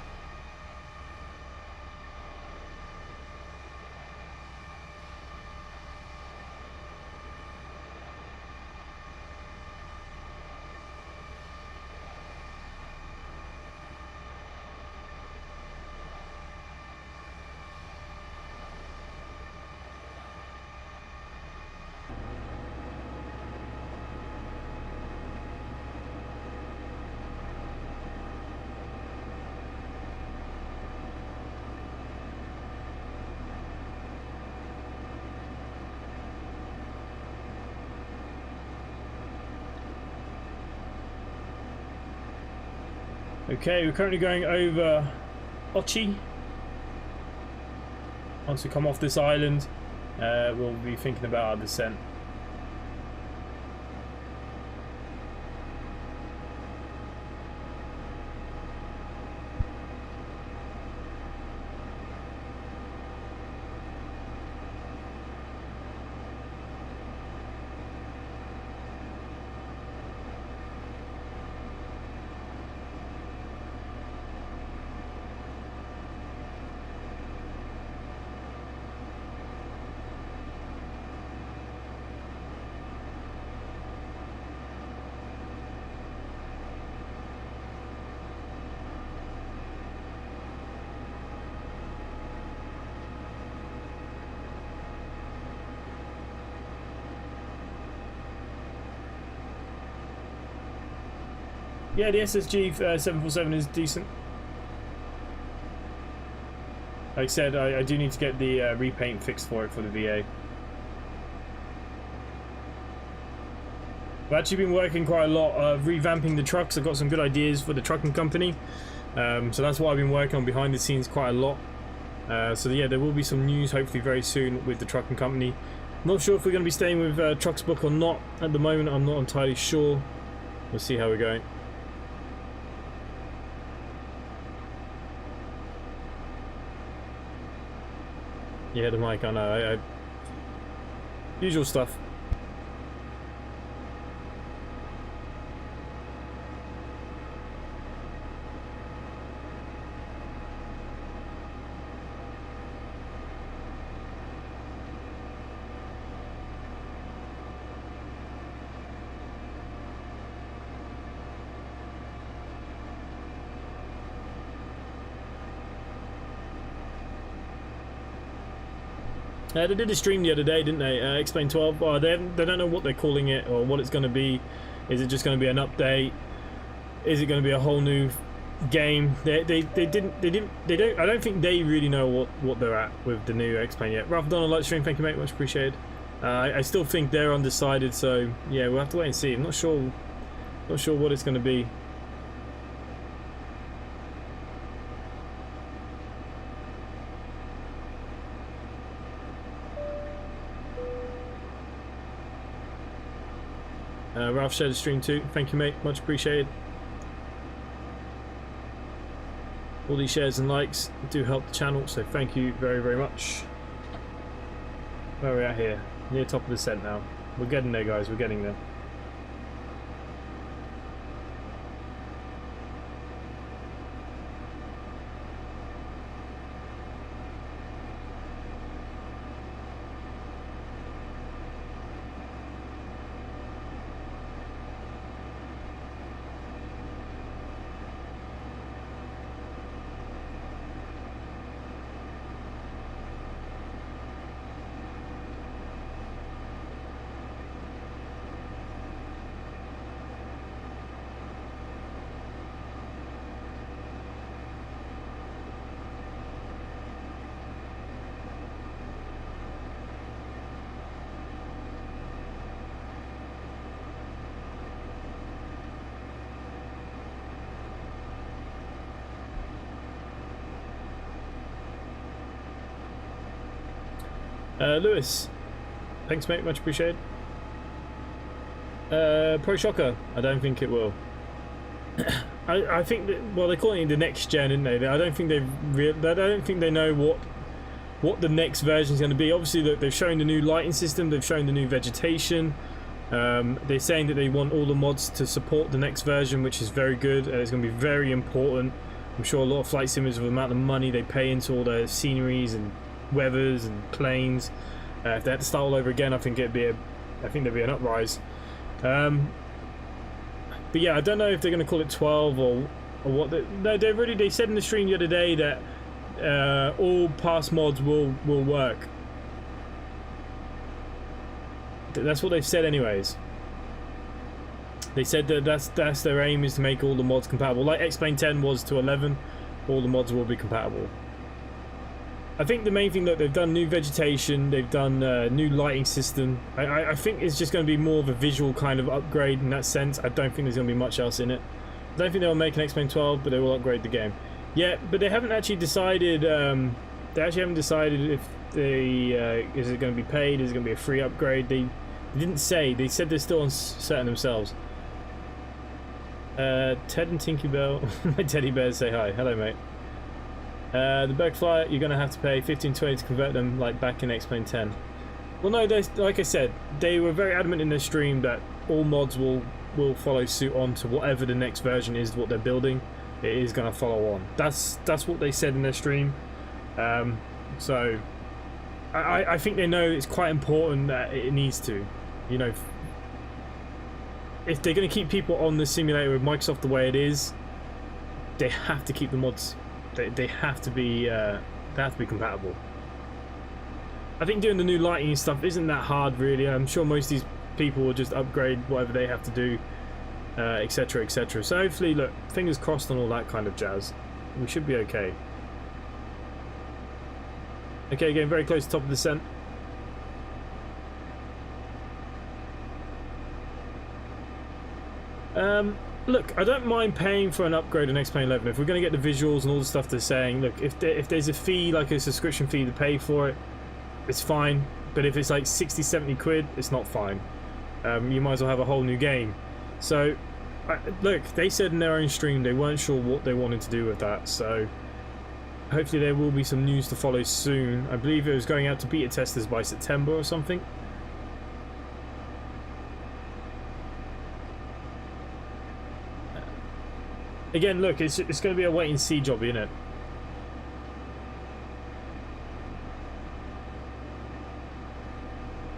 Okay, we're currently going over Ochi. Once we come off this island, we'll be thinking about our descent. Yeah, the SSG 747 is decent. Like I said, I do need to get the repaint fixed for it for the VA. I've actually been working quite a lot of revamping the trucks. I've got some good ideas for the trucking company. So that's what I've been working on behind the scenes quite a lot. So yeah, there will be some news hopefully very soon with the trucking company. I'm not sure if we're going to be staying with Trucks Book or not. At the moment, I'm not entirely sure. We'll see how we're going. Yeah, the mic, I know. Usual stuff. They did a stream the other day, didn't they? Explain 12. Oh, they don't know what they're calling it or what it's going to be. Is it just going to be an update? Is it going to be a whole new game? They don't. I don't think they really know what they're at with the new Explain yet. Ralph Donald, live stream. Thank you, mate. Much appreciated. I still think they're undecided. So yeah, we'll have to wait and see. I'm not sure what it's going to be. Ralph shared the stream too. Thank you, mate. Much appreciated. All these shares and likes do help the channel, so thank you very, very much. Where are we at here? Near top of the descent now. We're getting there, guys. We're getting there. Lewis, thanks mate, much appreciated. Pro Shocker, I don't think it will. I think that, well, they're calling it the next gen, isn't they? I don't think they know what the next version is going to be. Obviously, look, they've shown the new lighting system, they've shown the new vegetation. They're saying that they want all the mods to support the next version, which is very good. It's going to be very important. I'm sure a lot of flight simulators, with the amount of money they pay into all the sceneries and weathers and planes, if they had to start all over again, I think there'd be an uprise. But yeah, I don't know if they're going to call it 12 or what. They said in the stream the other day that all past mods will work. That's what they've said anyways. They said that that's their aim, is to make all the mods compatible. Like X-Plane 10 was to 11, all the mods will be compatible. I think the main thing that they've done new vegetation, they've done new lighting system. I think it's just going to be more of a visual kind of upgrade in that sense. I don't think there's going to be much else in it. I don't think they'll make an X-Plane 12, but they will upgrade the game. Yeah, but they haven't actually decided. They actually haven't decided if is it going to be paid? Is it going to be a free upgrade? They didn't say. They said they're still uncertain themselves. Ted and Tinkerbell, my teddy bears, say hi. Hello, mate. The Berg Flyer, you're going to have to pay 15-20 to convert them, like back in X-Plane 10. Well, no, like I said, they were very adamant in their stream that all mods will follow suit on to whatever the next version is, what they're building. It is going to follow on. That's what they said in their stream. So I think they know it's quite important that it needs to. You know, if they're going to keep people on the simulator with Microsoft the way it is, they have to keep the mods. They have to be compatible. I think doing the new lighting and stuff isn't that hard, really. I'm sure most of these people will just upgrade whatever they have to do, etc, etc. So hopefully, look, fingers crossed on all that kind of jazz. We should be okay. Okay, getting very close to top of the descent. Look, I don't mind paying for an upgrade on X-Plane 11 if we're going to get the visuals and all the stuff they're saying. Look, if there's a fee, like a subscription fee to pay for it, it's fine. But if it's like 60-70 quid, it's not fine. You might as well have a whole new game. So, look, they said in their own stream they weren't sure what they wanted to do with that. So, hopefully there will be some news to follow soon. I believe it was going out to beta testers by September or something. Again, look, it's going to be a wait and see job, isn't it?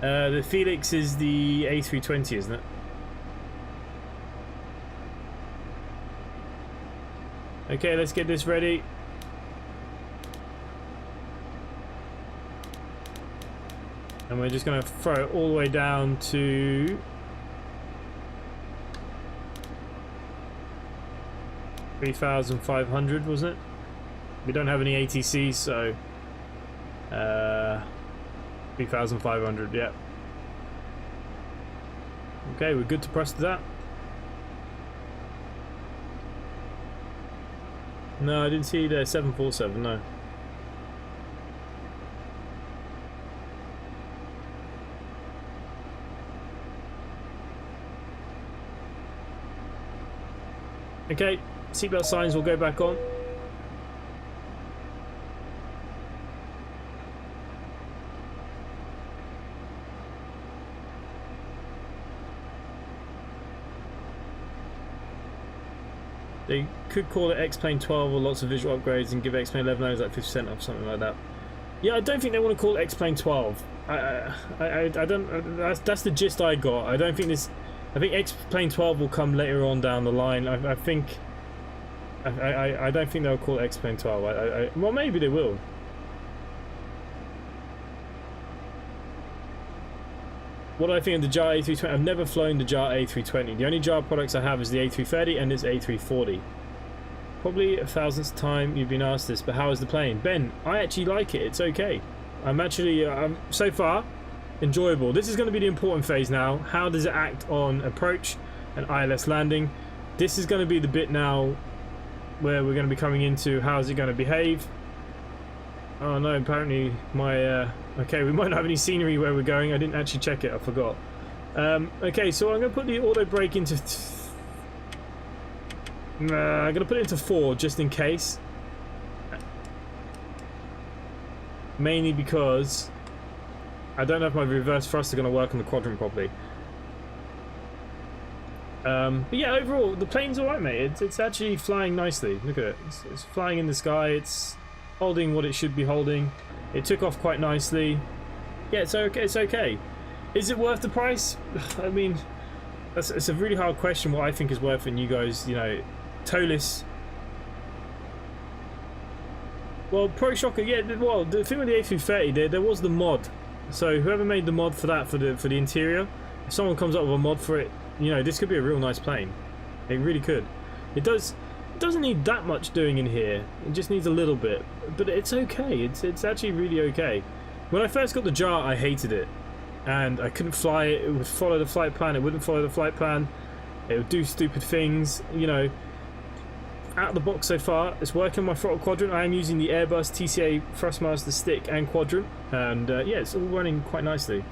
The Felix is the A320, isn't it? Okay, let's get this ready. And we're just going to throw it all the way down to 3,500, wasn't it? We don't have any ATCs, so 3,500, yeah. Okay, we're good to press to that. No, I didn't see the 747, no. Okay, seatbelt signs will go back on. They could call it X-Plane 12 or lots of visual upgrades and give X-Plane 11 hours like 50% off, something like that. Yeah, I don't think they want to call it X-Plane 12. I don't. That's the gist I got. I don't think this. I think X-Plane 12 will come later on down the line. I think. I don't think they'll call it X-Plane 12. Well, maybe they will. What do I think of the JAR A320? I've never flown the JAR A320. The only JAR products I have is the A330 and this A340. Probably a thousandth time you've been asked this, but how is the plane? Ben, I actually like it. It's okay. I'm actually, so far, enjoyable. This is going to be the important phase now. How does it act on approach and ILS landing? This is going to be the bit now where we're going to be coming into how is it going to behave. Oh no, apparently my... okay, we might not have any scenery where we're going. I didn't actually check it, I forgot. Okay, so I'm going to put the auto brake into... I'm going to put it into 4 just in case. Mainly because I don't know if my reverse thrust are going to work on the quadrant properly. But yeah, overall, the plane's alright, mate. It's actually flying nicely. Look at it. It's flying in the sky. It's holding what it should be holding. It took off quite nicely. Yeah, it's okay. It's okay. Is it worth the price? I mean, it's a really hard question what I think is worth, and you guys, you know, towless. Well, Pro Shocker, yeah. Well, the thing with the A330, there was the mod. So whoever made the mod for that, for the interior, if someone comes up with a mod for it, you know, this could be a real nice plane. It really could. It doesn't need that much doing in here. It just needs a little bit, but it's okay. It's actually really okay. When I first got the JAR, I hated it, and I couldn't fly it. It would follow the flight plan. It wouldn't follow the flight plan. It would do stupid things. You know. Out of the box so far, it's working on my throttle quadrant. I am using the Airbus TCA Thrustmaster stick and quadrant, and yeah, it's all running quite nicely.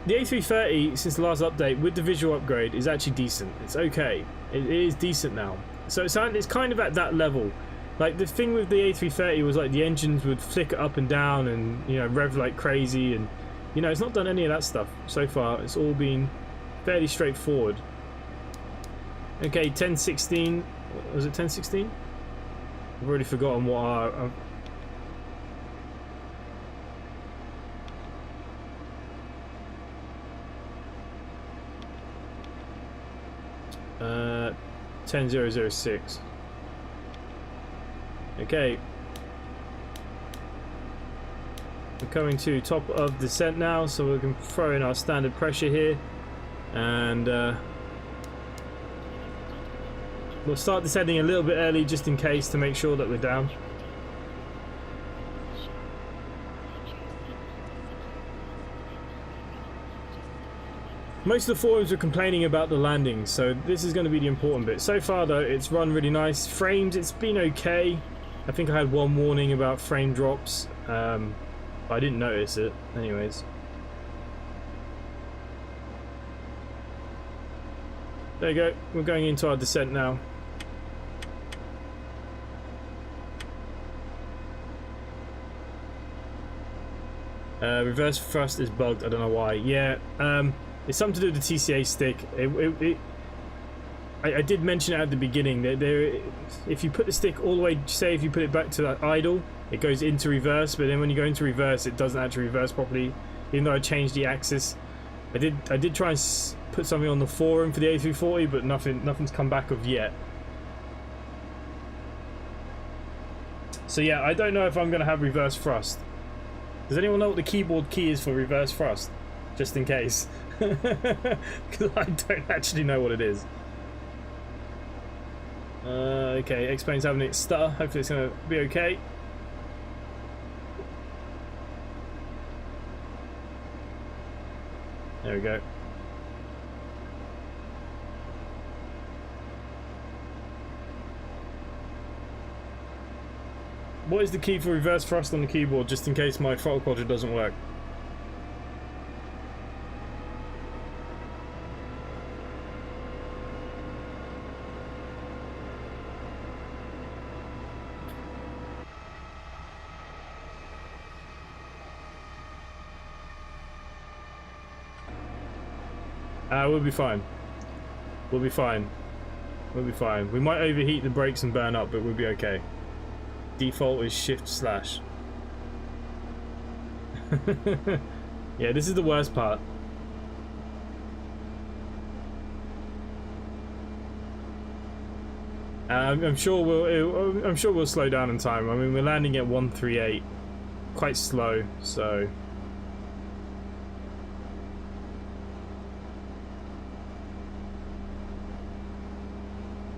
The A330, since the last update, with the visual upgrade, is actually decent. It's okay. It is decent now. So it's kind of at that level. Like, the thing with the A330 was, like, the engines would flicker up and down and, you know, rev like crazy, and, you know, it's not done any of that stuff so far. It's all been fairly straightforward. Okay, 1016. Was it 1016? I've already forgotten what our... 10006. Okay. We're coming to top of descent now, so we can throw in our standard pressure here, and we'll start descending a little bit early just in case, to make sure that we're down. Most of the forums were complaining about the landing, so this is going to be the important bit. So far though, it's run really nice. Frames, it's been okay. I think I had one warning about frame drops. I didn't notice it anyways. There you go, we're going into our descent now. Reverse thrust is bugged, I don't know why. Yeah, it's something to do with the TCA stick. I did mention it at the beginning that if you put the stick all the way, say if you put it back to that idle, it goes into reverse, but then when you go into reverse, it doesn't actually reverse properly. Even though I changed the axis, I did try and put something on the forum for the A340, but nothing's come back of yet. So yeah, I don't know if I'm going to have reverse thrust. Does anyone know what the keyboard key is for reverse thrust? Just in case. Because I don't actually know what it is. Okay, X-Plane's having its stutter. Hopefully it's going to be okay. There we go. What is the key for reverse thrust on the keyboard, just in case my throttle quadrant doesn't work? We'll be fine. We'll be fine. We'll be fine. We might overheat the brakes and burn up, but we'll be okay. Default is shift/. Yeah, this is the worst part. I'm sure we'll slow down in time. I mean, we're landing at 138, quite slow, so.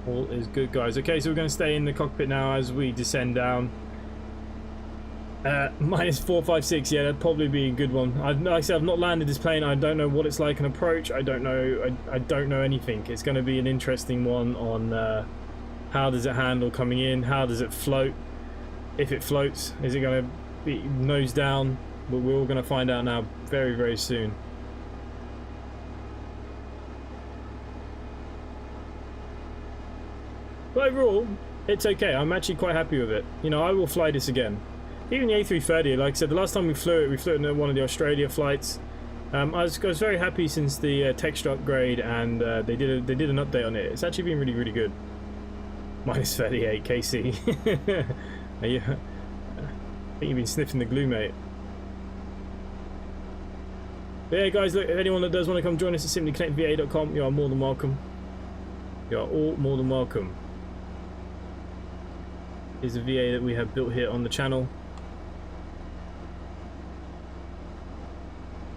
All is good, guys. Okay, so we're going to stay in the cockpit now as we descend down. Minus 456, yeah, that'd probably be a good one. Like I said, I've not landed this plane. I don't know what it's like in approach. I don't know. I don't know anything. It's going to be an interesting one on how does it handle coming in, how does it float. if it floats. Is it going to be nose down? But we're all going to find out now very, very soon. But overall, it's okay. I'm actually quite happy with it. You know, I will fly this again. Even the A330, like I said, the last time we flew it in one of the Australia flights. I was very happy since the texture upgrade, and they did an update on it. It's actually been really, really good. Minus 38 KC. I think you've been sniffing the glue, mate. But yeah, guys, look, if anyone that does want to come join us at simplyconnectva.com, you are more than welcome. You are all more than welcome. Here's a VA that we have built here on the channel.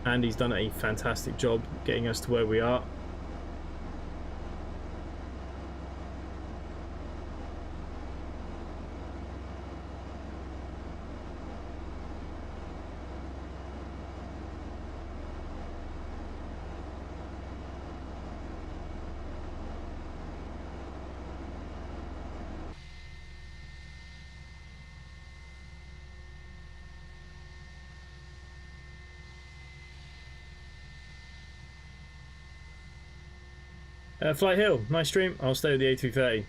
And he's done a fantastic job getting us to where we are. Flight Hill, nice stream. I'll stay with the A330.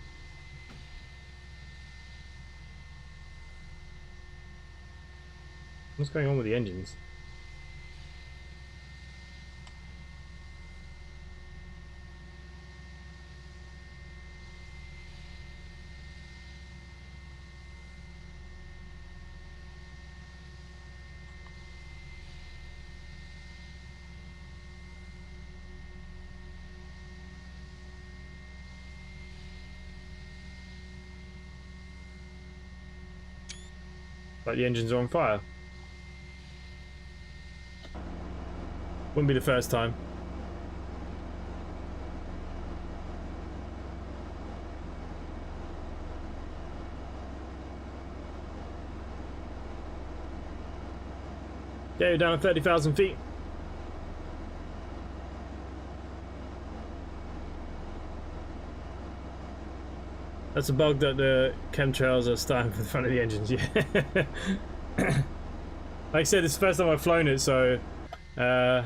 What's going on with the engines? Like the engines are on fire. Wouldn't be the first time. Yeah, you're down at 30,000 feet. That's a bug that the chemtrails are starting from the front of the engines, yeah. Like I said, it's the first time I've flown it, so... that's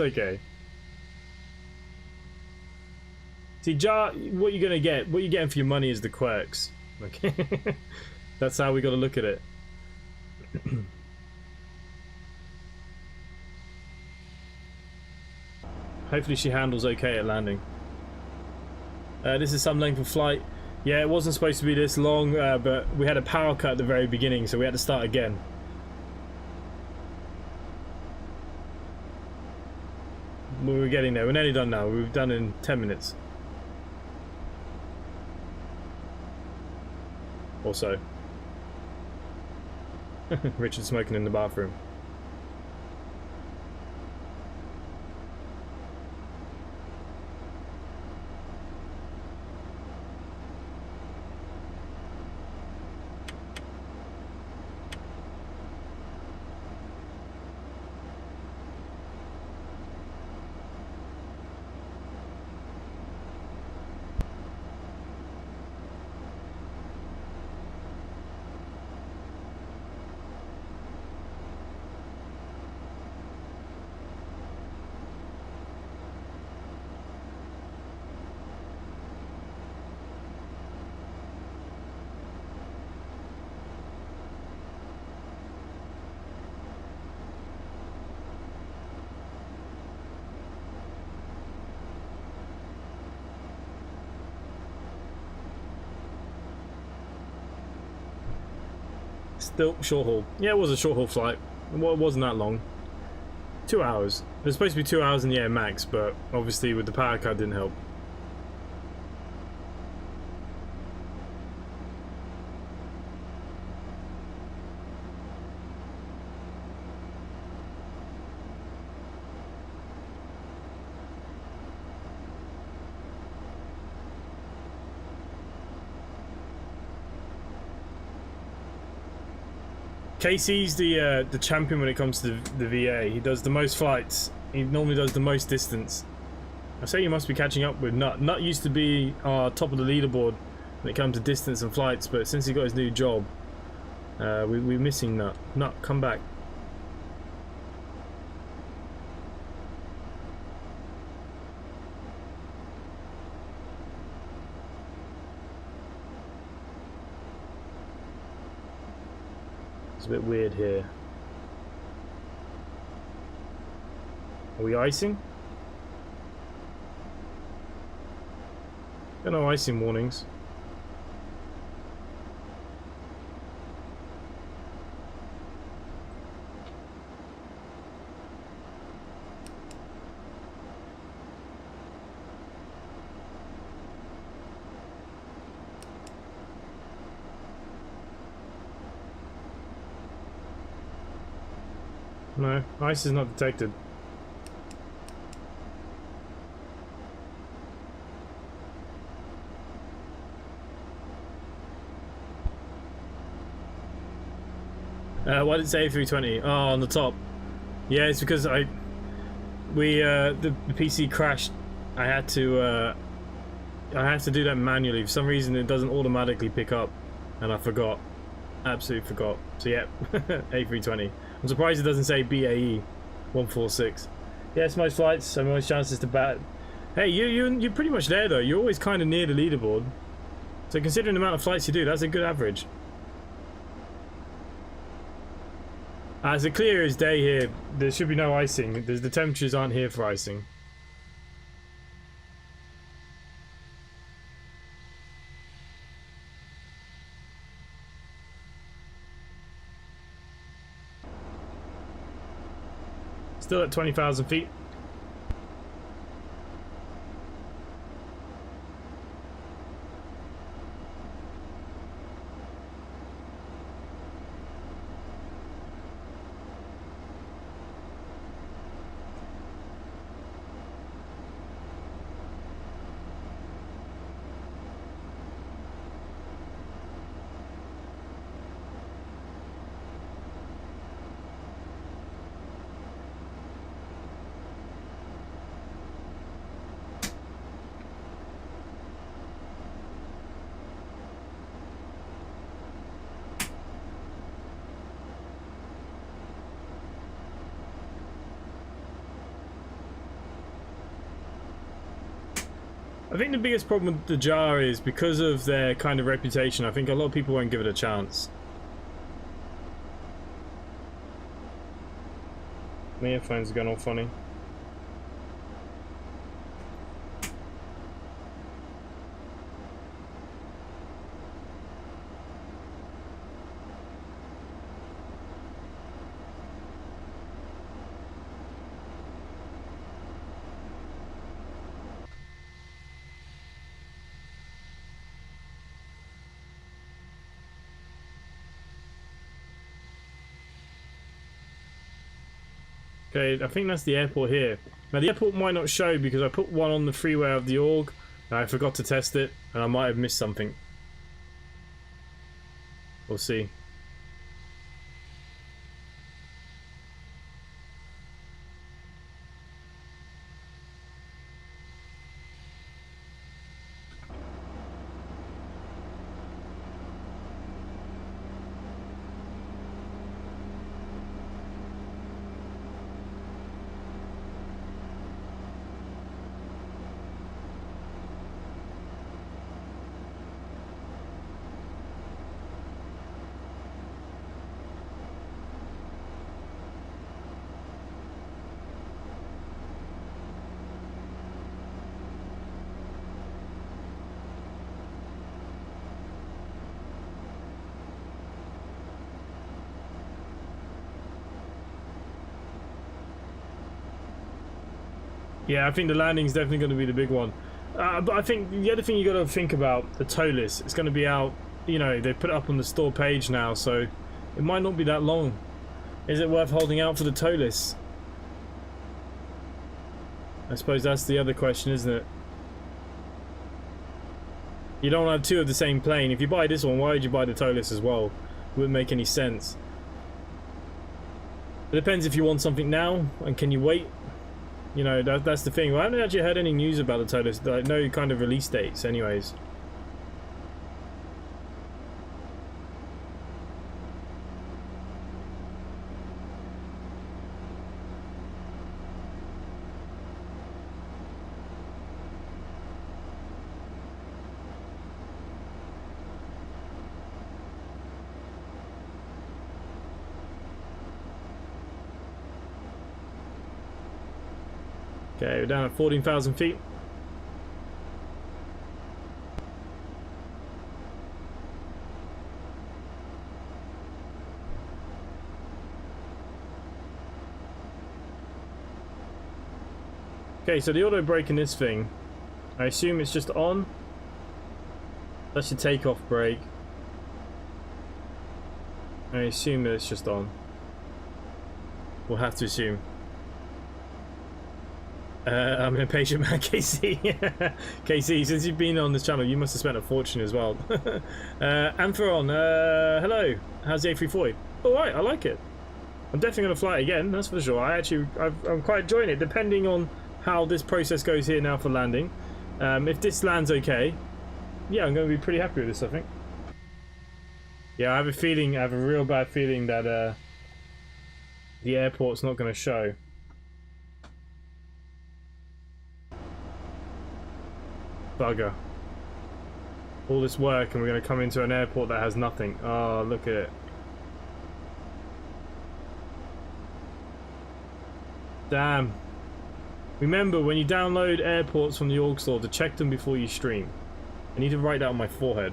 okay. See, Jar, what you're gonna get, what you're getting for your money is the quirks. Okay? That's how we gotta look at it. Hopefully she handles okay at landing. This is some length of flight. Yeah, it wasn't supposed to be this long, but we had a power cut at the very beginning, so we had to start again. We were getting there. We're nearly done now. We've done in 10 minutes. Or so. Richard smoking in the bathroom. Still short haul. Yeah, it was a short haul flight. Well, it wasn't that long. 2 hours. It was supposed to be 2 hours in the air max, but obviously with the power cut didn't help. Casey's the champion when it comes to the VA. He does the most flights. He normally does the most distance. I say you must be catching up with Nut. Nut used to be top of the leaderboard when it comes to distance and flights, but since he got his new job, we're missing Nut. Nut, come back. It's a bit weird here. Are we icing? Got no icing warnings. No, ice is not detected. Why did it say A320? Oh, on the top. Yeah, it's because the PC crashed. I had to do that manually. For some reason, it doesn't automatically pick up, and I forgot. Absolutely forgot. So yeah, A320. I'm surprised it doesn't say BAE 146. Yeah, most flights, so most chances to bat. Hey, you're pretty much there though. You're always kind of near the leaderboard. So considering the amount of flights you do, that's a good average. It's a clear as day here. There should be no icing. The temperatures aren't here for icing. Still at 20,000 feet. I think the biggest problem with the JAR is because of their kind of reputation. I think a lot of people won't give it a chance. My earphones are going all funny. Okay, I think that's the airport here. Now the airport might not show because I put one on the freeway of the org and I forgot to test it and I might have missed something. We'll see. Yeah, I think the landing's definitely going to be the big one. But I think the other thing you got to think about, the tow list. It's going to be out, you know, they put it up on the store page now, so it might not be that long. Is it worth holding out for the tow list? I suppose that's the other question, isn't it? You don't have two of the same plane. If you buy this one, why would you buy the tow list as well? It wouldn't make any sense. It depends if you want something now, and can you wait? You know, that's the thing. Well, I haven't actually heard any news about the tow list, like no kind of release dates anyways. Okay, we're down at 14,000 feet. Okay, so the auto brake in this thing, I assume it's just on. That's your takeoff brake. I assume that it's just on. We'll have to assume. I'm an impatient man, KC. KC, since you've been on this channel, you must have spent a fortune as well. Ampheron, hello. How's the A340? Alright, I like it. I'm definitely going to fly it again, that's for sure. I'm quite enjoying it, depending on how this process goes here now for landing. If this lands okay, yeah, I'm going to be pretty happy with this, I think. Yeah, I have a real bad feeling that the airport's not going to show. Bugger. All this work and we're going to come into an airport that has nothing. Oh, look at it. Damn. Remember, when you download airports from the org store, to check them before you stream. I need to write that on my forehead.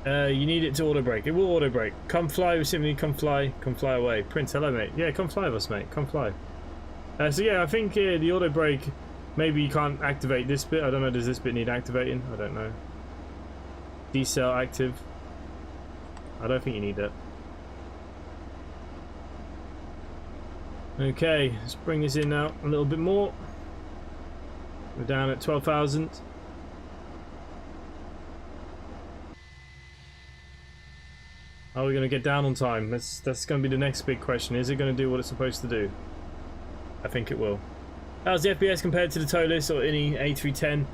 You need it to auto brake. It will auto brake. Come fly with Symphony. Come fly away. Prince, hello mate. Yeah, come fly with us, mate. Come fly. So yeah, I think the auto brake. Maybe you can't activate this bit. I don't know. Does this bit need activating? I don't know. Decel active. I don't think you need that. Okay, let's bring this in now a little bit more. We're down at 12,000. Are we going to get down on time? That's going to be the next big question. Is it going to do what it's supposed to do? I think it will. How's the FPS compared to the Tolis or any A310?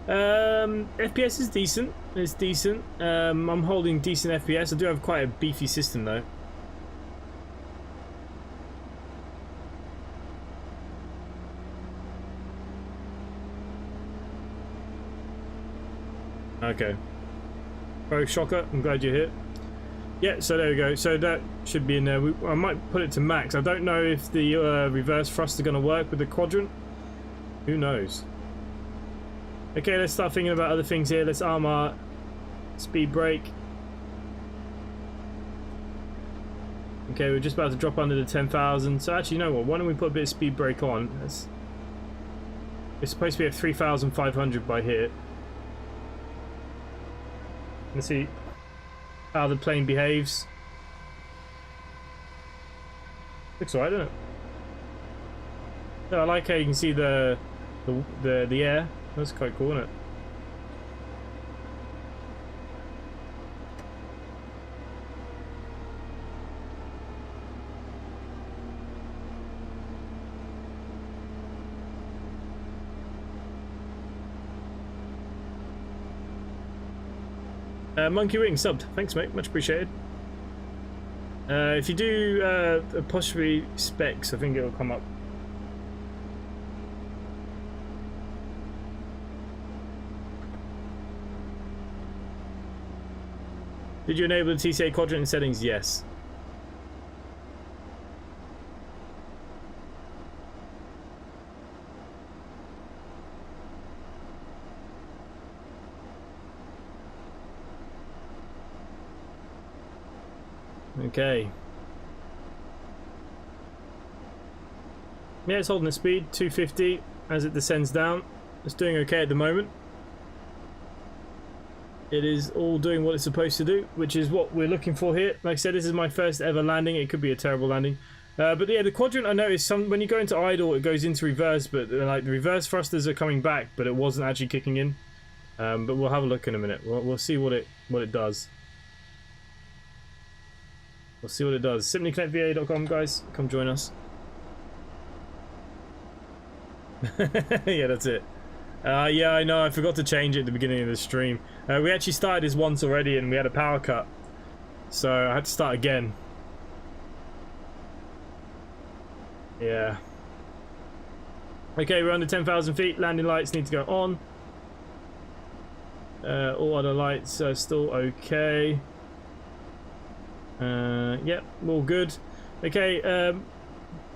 FPS is decent. It's decent. I'm holding decent FPS. I do have quite a beefy system though. Okay. Pro Shocker, I'm glad you're here. Yeah, so there we go. So that should be in there. I might put it to max. I don't know if the reverse thrust are going to work with the quadrant. Who knows? Okay, let's start thinking about other things here. Let's arm our speed brake. Okay, we're just about to drop under the 10,000. So actually, you know what? Why don't we put a bit of speed brake on? It's supposed to be at 3,500 by here. Let's see how the plane behaves. Looks alright, doesn't it? No, I like how you can see the air. That's quite cool, isn't it? Monkey Wing subbed. Thanks, mate. Much appreciated. If you do apostrophe specs, I think it'll come up. Did you enable the TCA quadrant in settings? Yes. Okay. Yeah, it's holding the speed, 250 as it descends down. It's doing okay at the moment. It is all doing what it's supposed to do, which is what we're looking for here. Like I said, this is my first ever landing. It could be a terrible landing. But yeah, the quadrant, I noticed when you go into idle, it goes into reverse, but like the reverse thrusters are coming back, but it wasn't actually kicking in. But we'll have a look in a minute. We'll see what it does. We'll see what it does. SymphonyConnectVA.com, guys. Come join us. Yeah, that's it. Yeah, I know. I forgot to change it at the beginning of the stream. We actually started this once already and we had a power cut. So I had to start again. Yeah. Okay, we're under 10,000 feet. Landing lights need to go on. All other lights are still okay. Yep, all good. Okay,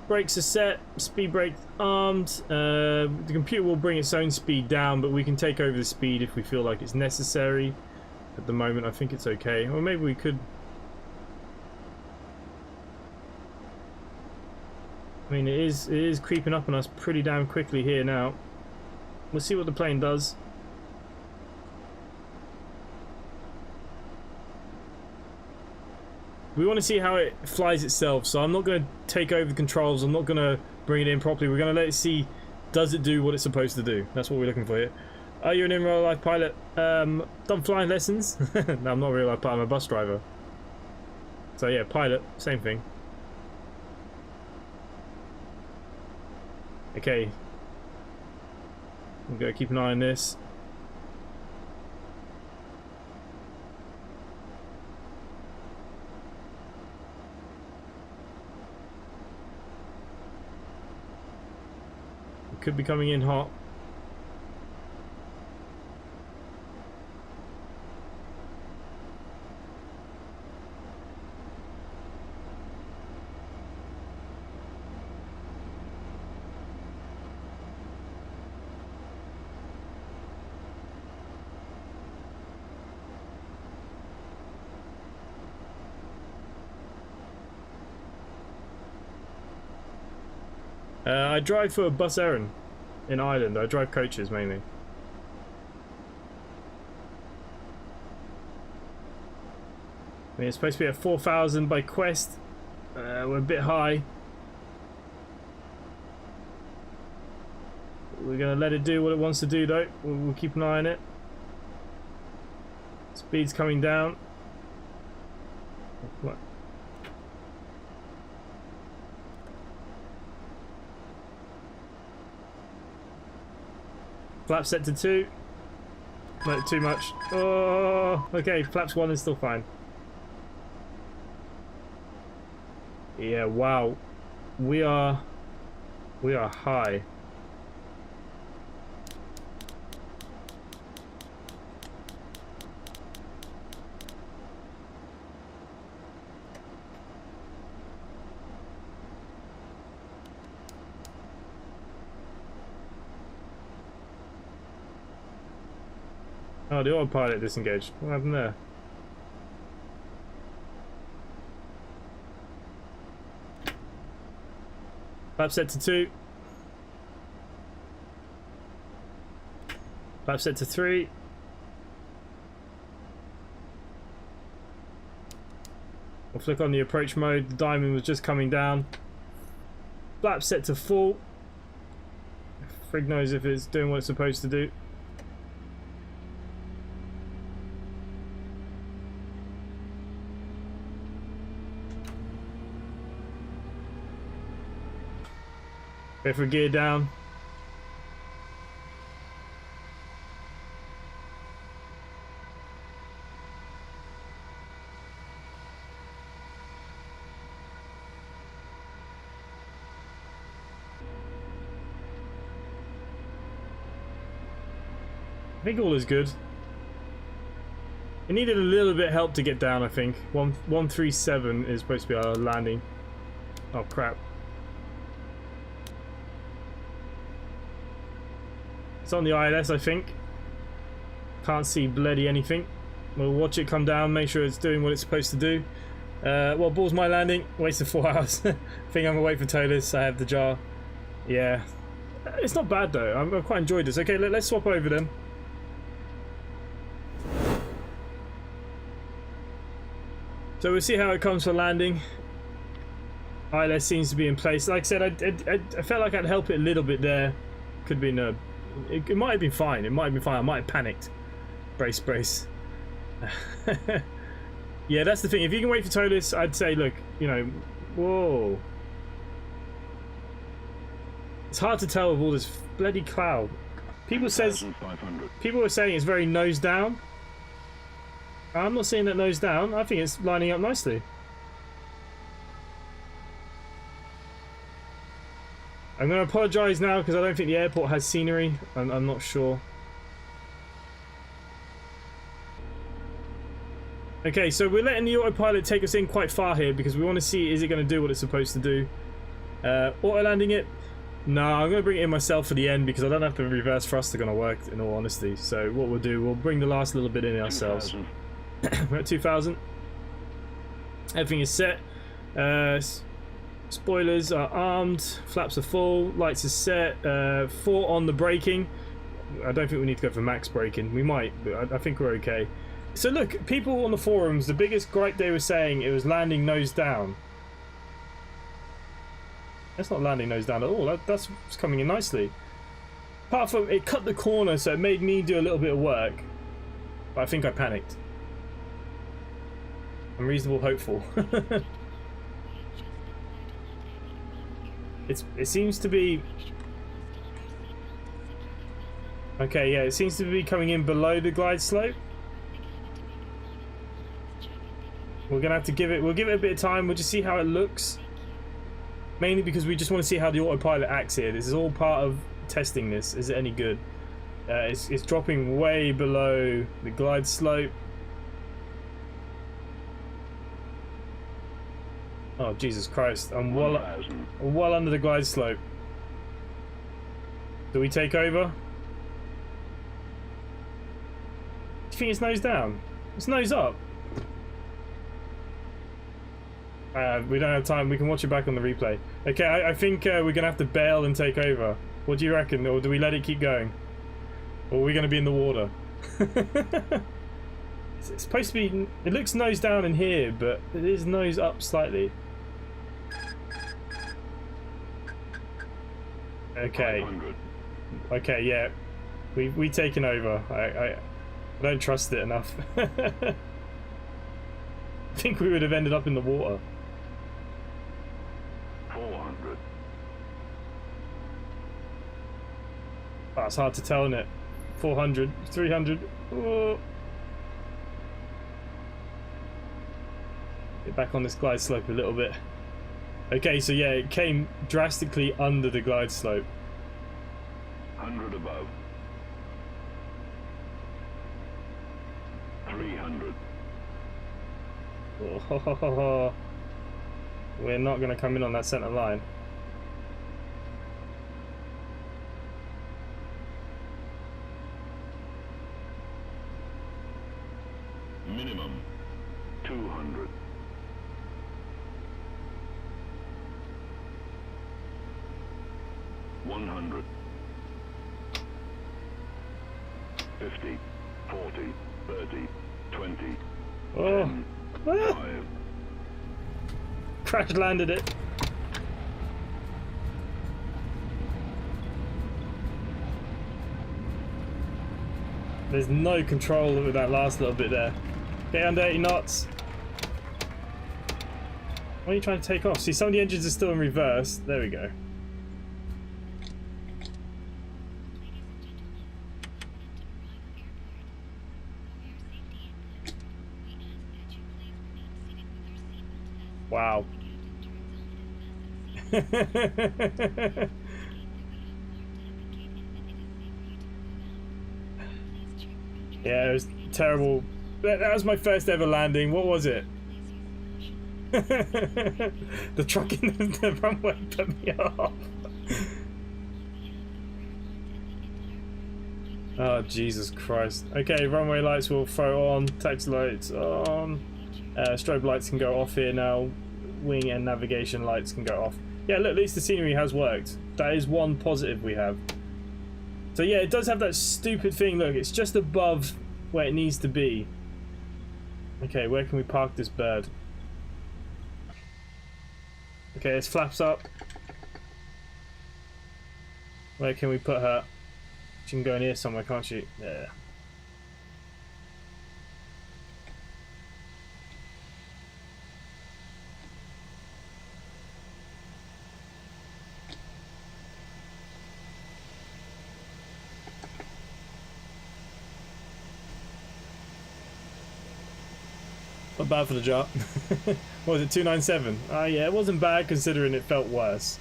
Brakes are set, speed brake armed. The computer will bring its own speed down, but we can take over the speed if we feel like it's necessary. At the moment, I think it's okay. Or maybe we could... I mean, it is creeping up on us pretty damn quickly here now. We'll see what the plane does. We want to see how it flies itself, so I'm not going to take over the controls. I'm not going to bring it in properly. We're going to let it see, does it do what it's supposed to do? That's what we're looking for here. Are you an in-real-life pilot? Done flying lessons? No, I'm not a real-life pilot. I'm a bus driver. So yeah, pilot, same thing. Okay. We've got to keep an eye on this. Could be coming in hot. I drive for a bus errand in Ireland. I drive coaches mainly. I mean, it's supposed to be at 4,000 by Quest. We're a bit high. We're going to let it do what it wants to do though. We'll keep an eye on it. Speed's coming down. What? Flap set to 2. No, too much. Oh, okay. Flaps 1 is still fine. Yeah, wow. We are high. Oh, the autopilot disengaged. What happened there? Flap set to 2. Flap set to 3. We'll flick on the approach mode. The diamond was just coming down. Flap set to full. Frig knows if it's doing what it's supposed to do. Go for a gear down. I think all is good. It needed a little bit of help to get down, I think. 137 is supposed to be our landing. Oh crap. It's on the ILS, I think. Can't see bloody anything. We'll watch it come down, make sure it's doing what it's supposed to do. Well, balls my landing. Wasted 4 hours. I think I'm gonna wait for Tolis. I have the jar. Yeah. It's not bad though. I've quite enjoyed this. Okay, let's swap over then. So we'll see how it comes for landing. ILS seems to be in place. Like I said, I felt like I'd help it a little bit there. Could be no. It might have been fine. It might have been fine. I might have panicked. Brace, brace. Yeah, that's the thing. If you can wait for Tolis, I'd say, look, you know, whoa. It's hard to tell with all this bloody cloud. People are saying it's very nose down. I'm not seeing that nose down. I think it's lining up nicely. I'm going to apologise now because I don't think the airport has scenery. I'm not sure. Okay, so we're letting the autopilot take us in quite far here because we want to see, is it going to do what it's supposed to do? Auto landing it. No, I'm going to bring it in myself for the end because I don't have the reverse thruster going to work, in all honesty. So what we'll do, we'll bring the last little bit in ourselves. We're at 2,000. Everything is set. Spoilers are armed. Flaps are full. Lights are set. 4 on the braking. I don't think we need to go for max braking. We might, but I think we're okay. So look, people on the forums, the biggest gripe they were saying, it was landing nose down. That's not landing nose down at all. That's coming in nicely. Apart from it cut the corner, so it made me do a little bit of work. But I think I panicked. I'm reasonable hopeful. It seems to be... Okay, yeah, it seems to be coming in below the glide slope. We're gonna have to give it... We'll give it a bit of time. We'll just see how it looks. Mainly because we just want to see how the autopilot acts here. This is all part of testing this. Is it any good? It's dropping way below the glide slope. Oh, Jesus Christ. I'm well under the glide slope. Do we take over? Do you think it's nose down? It's nose up. We don't have time. We can watch it back on the replay. Okay, I think we're going to have to bail and take over. What do you reckon? Or do we let it keep going? Or are we going to be in the water? It's supposed to be... It looks nose down in here, but it is nose up slightly. Okay. 500. Okay, yeah. We taken over. I don't trust it enough. I think we would have ended up in the water. 400. Oh, it's hard to tell, isn't it? 400, 300. Oh. Get back on this glide slope a little bit. Okay, so yeah, it came drastically under the glide slope. 100 above. 300. Oh, we're not going to come in on that center line. Minimum 200. 100. 50, 40, 30, 20, Oh. 10, Ah. 5. Crash landed it. There's no control with that last little bit there. Get under 80 knots. Why are you trying to take off? See, some of the engines are still in reverse. There we go. Wow. Yeah, it was terrible. That was my first ever landing. What was it? The truck in the runway put me off. Oh, Jesus Christ. Okay, runway lights will throw on. Taxi lights on. Strobe lights can go off here now. Wing and navigation lights can go off. Yeah, look, at least the scenery has worked. That is one positive we have. So yeah, it does have that stupid thing. Look, it's just above where it needs to be. Okay, where can we park this bird? Okay, it's flaps up. Where can we put her? She can go in here somewhere, can't she? Yeah. Not bad for the jar. What was it, 297? Oh yeah, it wasn't bad considering it felt worse.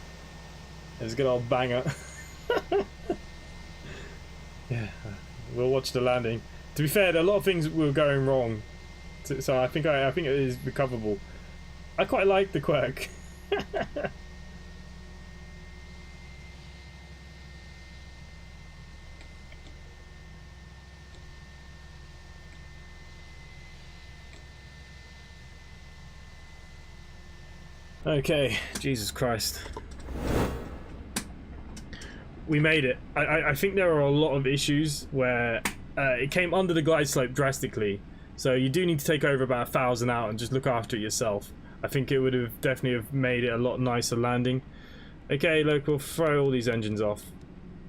It was a good old banger. Yeah, we'll watch the landing. To be fair, there are a lot of things were going wrong, so I think it is recoverable. I quite like the quirk. Okay, Jesus Christ. We made it. I think there are a lot of issues where it came under the glide slope drastically. So you do need to take over about 1,000 out and just look after it yourself. I think it would have definitely have made it a lot nicer landing. Okay, look, we'll throw all these engines off.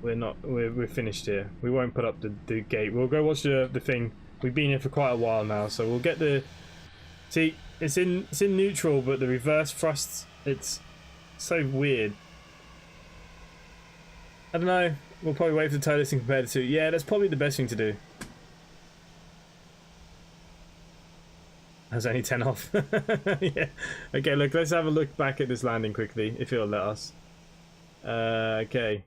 We're finished here. We won't put up the gate. We'll go watch the thing. We've been here for quite a while now, so we'll get the... See, it's in neutral, but the reverse thrusts, it's so weird. I don't know. We'll probably wait for the tow listing compared to... Yeah, that's probably the best thing to do. That's only 10 off. Yeah. Okay, look, let's have a look back at this landing quickly, if it'll let us. Okay.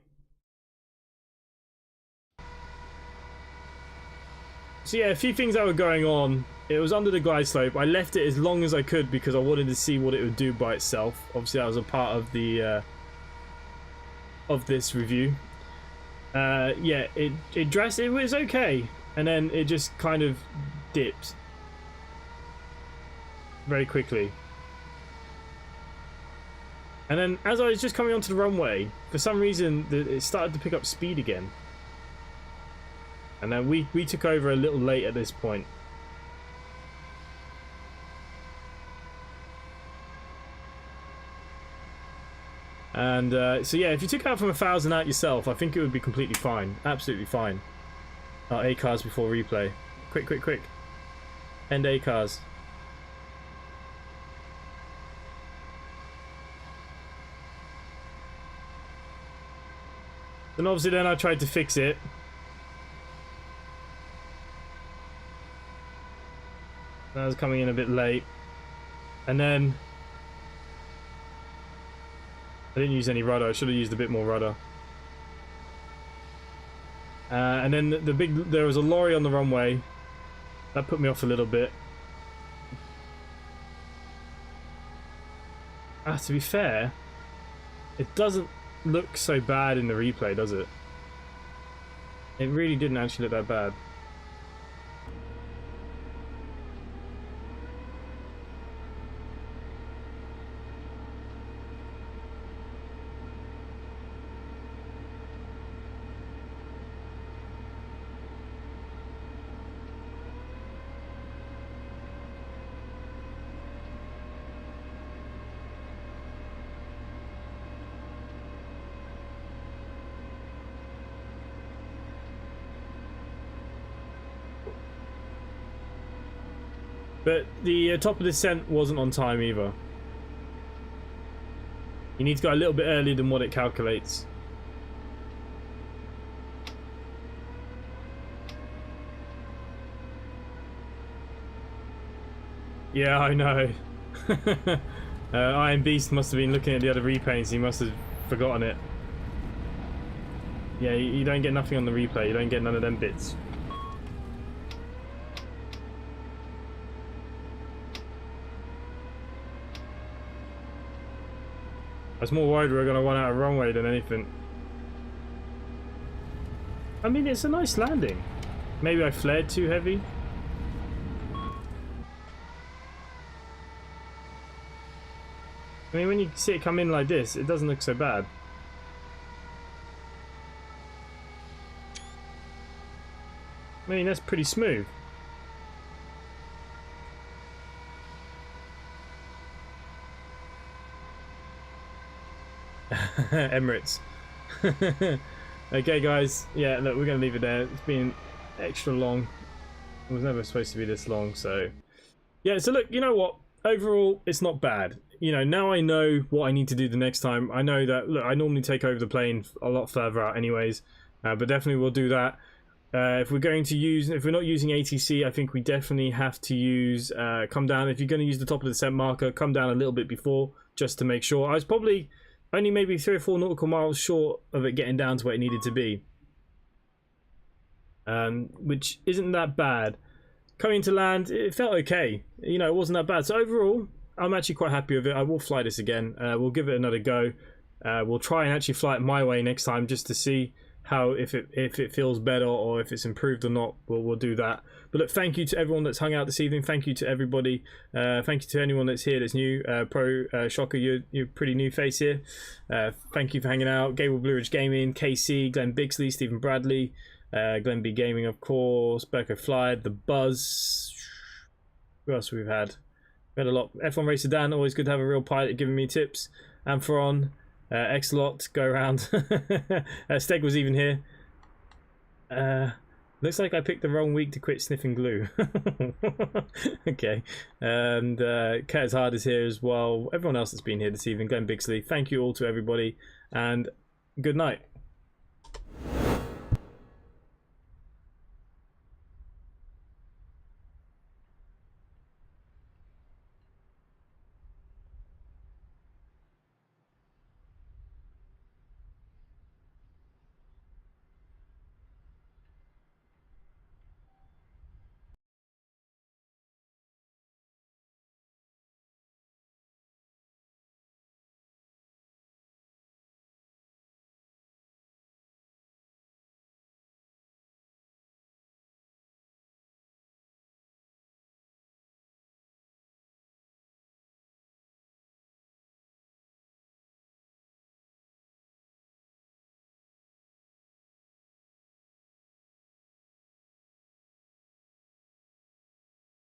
So yeah, a few things that were going on. It was under the glide slope. I left it as long as I could because I wanted to see what it would do by itself. Obviously, that was a part of the of this review. Yeah, it was okay, and then it just kind of dipped very quickly. And then as I was just coming onto the runway, for some reason it started to pick up speed again. And then we took over a little late at this point. And so yeah, if you took out from 1,000 out yourself, I think it would be completely fine. Absolutely fine. Oh, A cars before replay. Quick, quick, quick. End A cars. And obviously then I tried to fix it. I was coming in a bit late. And then I didn't use any rudder. I should have used a bit more rudder. And then there was a lorry on the runway. That put me off a little bit. To be fair, it doesn't look so bad in the replay, does it? It really didn't actually look that bad. But the top of the descent wasn't on time either. You need to go a little bit earlier than what it calculates. Yeah, I know. Iron Beast must have been looking at the other repaints. He must have forgotten it. Yeah, you don't get nothing on the replay. You don't get none of them bits. I was more worried we were going to run out of runway than anything. I mean, it's a nice landing. Maybe I flared too heavy. I mean, when you see it come in like this, it doesn't look so bad. I mean, that's pretty smooth. Emirates. Okay guys, yeah, look, we're gonna leave it there. It's been extra long. It was never supposed to be this long, so yeah. So look, you know what, overall it's not bad. You know, now I know what I need to do the next time. I know that, look, I normally take over the plane a lot further out anyways, but definitely we'll do that. If we're not using ATC, I think we definitely have to use come down. If you're going to use the top of the descent marker, come down a little bit before, just to make sure. I was probably only maybe 3 or 4 nautical miles short of it getting down to where it needed to be, which isn't that bad. Coming to land, it felt okay. You know, it wasn't that bad. So overall, I'm actually quite happy with it. I will fly this again. We'll give it another go. We'll try and actually fly it my way next time just to see how if it feels better or if it's improved or not. We'll do that. But look, thank you to everyone that's hung out this evening. Thank you to everybody. Thank you to anyone that's here that's new. Pro Shocker, you're a pretty new face here. Thank you for hanging out. Gable Blue Ridge Gaming, KC, Glenn Bixley, Stephen Bradley, Glenn B Gaming, of course, Becca Fly, The Buzz. Who else we've had? We had a lot. F1 Racer Dan, always good to have a real pilot giving me tips. Ampheron, X-Lot, go around. Steg was even here. Looks like I picked the wrong week to quit sniffing glue. Okay. And Curtis Hard is here as well. Everyone else that's been here this evening. Glenn Bixley. Thank you all to everybody. And good night.